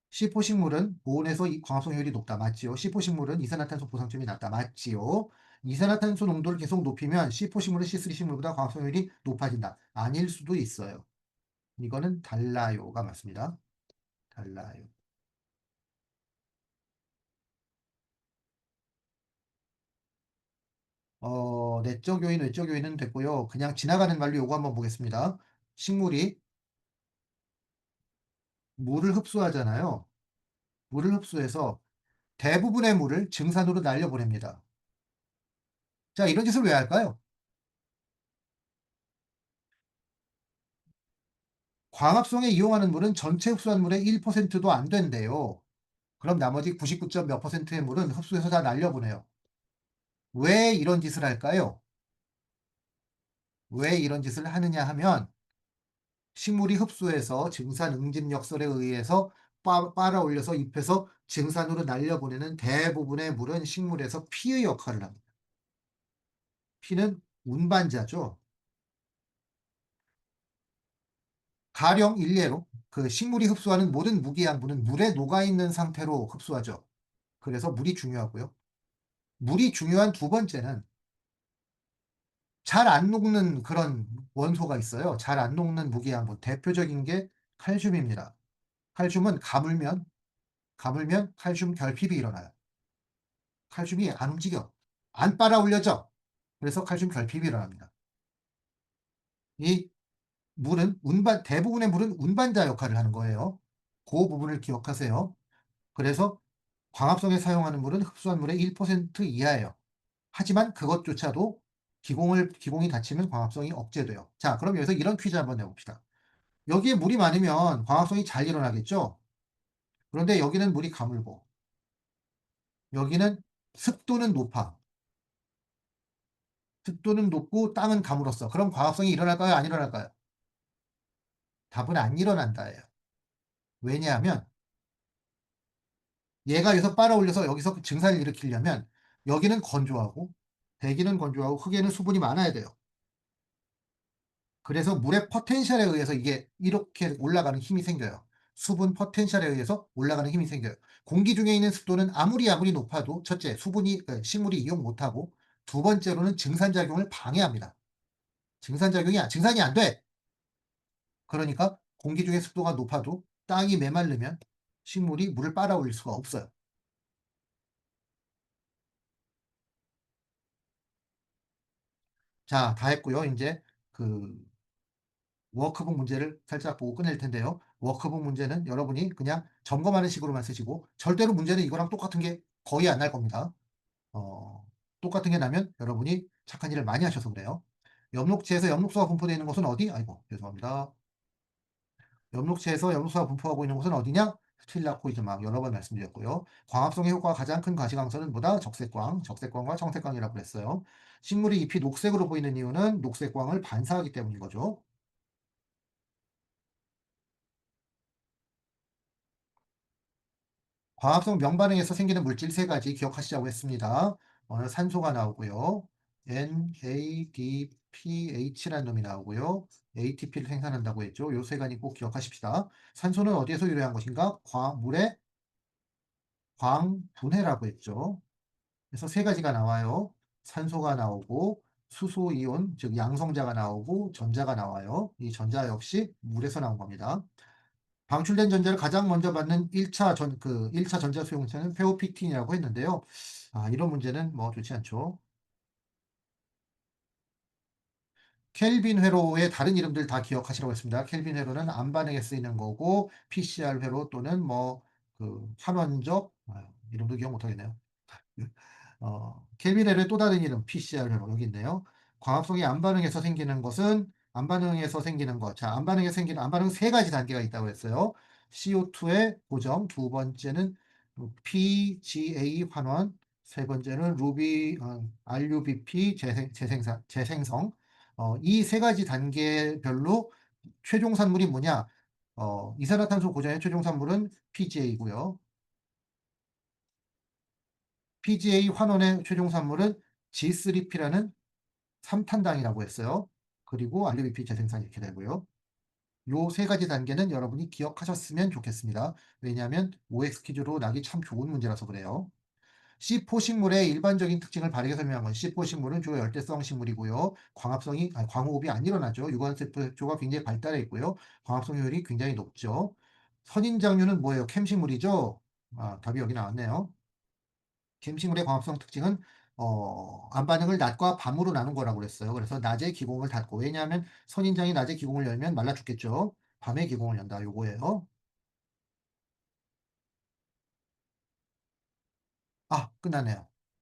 시포식물은 고온에서 이 광합성 효율이 높다. 맞지요? 시포식물은 이산화탄소 보상점이 낮다. 맞지요? 이산화탄소 농도를 계속 높이면 시포식물은 C3 식물보다 광합성 효율이 높아진다. 아닐 수도 있어요. 이거는 달라요가 맞습니다. 달라요. 내적 요인, 외적 요인은 됐고요. 그냥 지나가는 말로 요거 한번 보겠습니다. 식물이 물을 흡수하잖아요. 물을 흡수해서 대부분의 물을 증산으로 날려보냅니다. 자, 이런 짓을 왜 할까요? 광합성에 이용하는 물은 전체 흡수한 물의 1%도 안 된대요. 그럼 나머지 99. 몇 %의 물은 흡수해서 다 날려보내요. 왜 이런 짓을 할까요? 왜 이런 짓을 하느냐 하면 식물이 흡수해서 증산 응집력설에 의해서 빨아올려서 잎에서 증산으로 날려보내는 대부분의 물은 식물에서 피의 역할을 합니다. 피는 운반자죠. 가령 일례로 그 식물이 흡수하는 모든 무기양분은 물에 녹아있는 상태로 흡수하죠. 그래서 물이 중요하고요. 물이 중요한 두 번째는 잘 안 녹는 그런 원소가 있어요. 잘 안 녹는 무기양분. 대표적인 게 칼슘입니다. 칼슘은 가물면 칼슘 결핍이 일어나요. 칼슘이 안 움직여. 안 빨아올려져. 그래서 칼슘 결핍이 일어납니다. 이 물은 대부분의 물은 운반자 역할을 하는 거예요. 그 부분을 기억하세요. 그래서 광합성에 사용하는 물은 흡수한 물의 1% 이하예요. 하지만 그것조차도 기공이 닫히면 광합성이 억제돼요. 자, 그럼 여기서 이런 퀴즈 한번 내봅시다. 여기에 물이 많으면 광합성이 잘 일어나겠죠? 그런데 여기는 물이 가물고, 여기는 습도는 높아. 습도는 높고 땅은 가물었어. 그럼 광합성이 일어날까요? 안 일어날까요? 답은 안 일어난다예요. 왜냐하면 얘가 여기서 빨아올려서 여기서 증산을 일으키려면 여기는 건조하고 대기는 건조하고 흙에는 수분이 많아야 돼요. 그래서 물의 포텐셜에 의해서 이게 이렇게 올라가는 힘이 생겨요. 수분 포텐셜에 의해서 올라가는 힘이 생겨요. 공기 중에 있는 습도는 아무리 높아도 첫째, 식물이 이용 못하고 두 번째로는 증산작용을 방해합니다. 증산이 안 돼. 그러니까 공기 중에 습도가 높아도 땅이 메마르면 식물이 물을 빨아올릴 수가 없어요. 자, 다 했고요. 이제 그 워크북 문제를 살짝 보고 끝낼 텐데요. 워크북 문제는 여러분이 그냥 점검하는 식으로만 쓰시고 절대로 문제는 이거랑 똑같은 게 거의 안 날 겁니다. 똑같은 게 나면 여러분이 착한 일을 많이 하셔서 그래요. 엽록체에서 엽록소가 분포되어 있는 곳은 어디? 아이고, 죄송합니다. 엽록체에서 엽록소가 분포하고 있는 곳은 어디냐? 스틸라코 이제 막 여러 번 말씀드렸고요. 광합성의 효과가 가장 큰 가시광선은 뭐다? 적색광과 청색광이라고 그랬어요. 식물의 잎이 녹색으로 보이는 이유는 녹색광을 반사하기 때문인 거죠. 광합성 명반응에서 생기는 물질 세 가지 기억하시자고 했습니다. 산소가 나오고요. NADPH라는 놈이 나오고요. ATP를 생산한다고 했죠. 요 세 가지 꼭 기억하십시다. 산소는 어디에서 유래한 것인가? 물의 광분해라고 했죠. 그래서 세 가지가 나와요. 산소가 나오고 수소이온, 즉 양성자가 나오고 전자가 나와요. 이 전자 역시 물에서 나온 겁니다. 방출된 전자를 가장 먼저 받는 1차 전자 수용체는 페오피틴이라고 했는데요. 이런 문제는 뭐 좋지 않죠. 켈빈 회로의 다른 이름들 다 기억하시라고 했습니다. 켈빈 회로는 안 반응에 쓰이는 거고, PCR 회로 또는 뭐, 환원적, 이름도 기억 못하겠네요. 켈빈 회로의 또 다른 이름, PCR 회로, 여기 있네요. 광합성이 안 반응해서 생기는 것은, 안 반응해서 생기는 것. 자, 안 반응 세 가지 단계가 있다고 했어요. CO2의 고정, 두 번째는 PGA 환원, 세 번째는 RUBP 재생성. 이 세 가지 단계별로 최종 산물이 뭐냐? 이산화탄소 고정의 최종 산물은 PGA고요. PGA 환원의 최종 산물은 G3P라는 삼탄당이라고 했어요. 그리고 알루미늄 재생산 이렇게 되고요. 요 세 가지 단계는 여러분이 기억하셨으면 좋겠습니다. 왜냐하면 OX 퀴즈로 나기 참 좋은 문제라서 그래요. C4 식물의 일반적인 특징을 바르게 설명한 건 C4 식물은 주로 열대성 식물이고요. 광호흡이 안 일어나죠. 유관세포가 굉장히 발달해 있고요. 광합성 효율이 굉장히 높죠. 선인장류는 뭐예요? 캠식물이죠. 답이 여기 나왔네요. 캠식물의 광합성 특징은 안반응을 낮과 밤으로 나눈 거라고 그랬어요. 그래서 낮에 기공을 닫고 왜냐하면 선인장이 낮에 기공을 열면 말라 죽겠죠. 밤에 기공을 연다 요거예요. 끝났네요.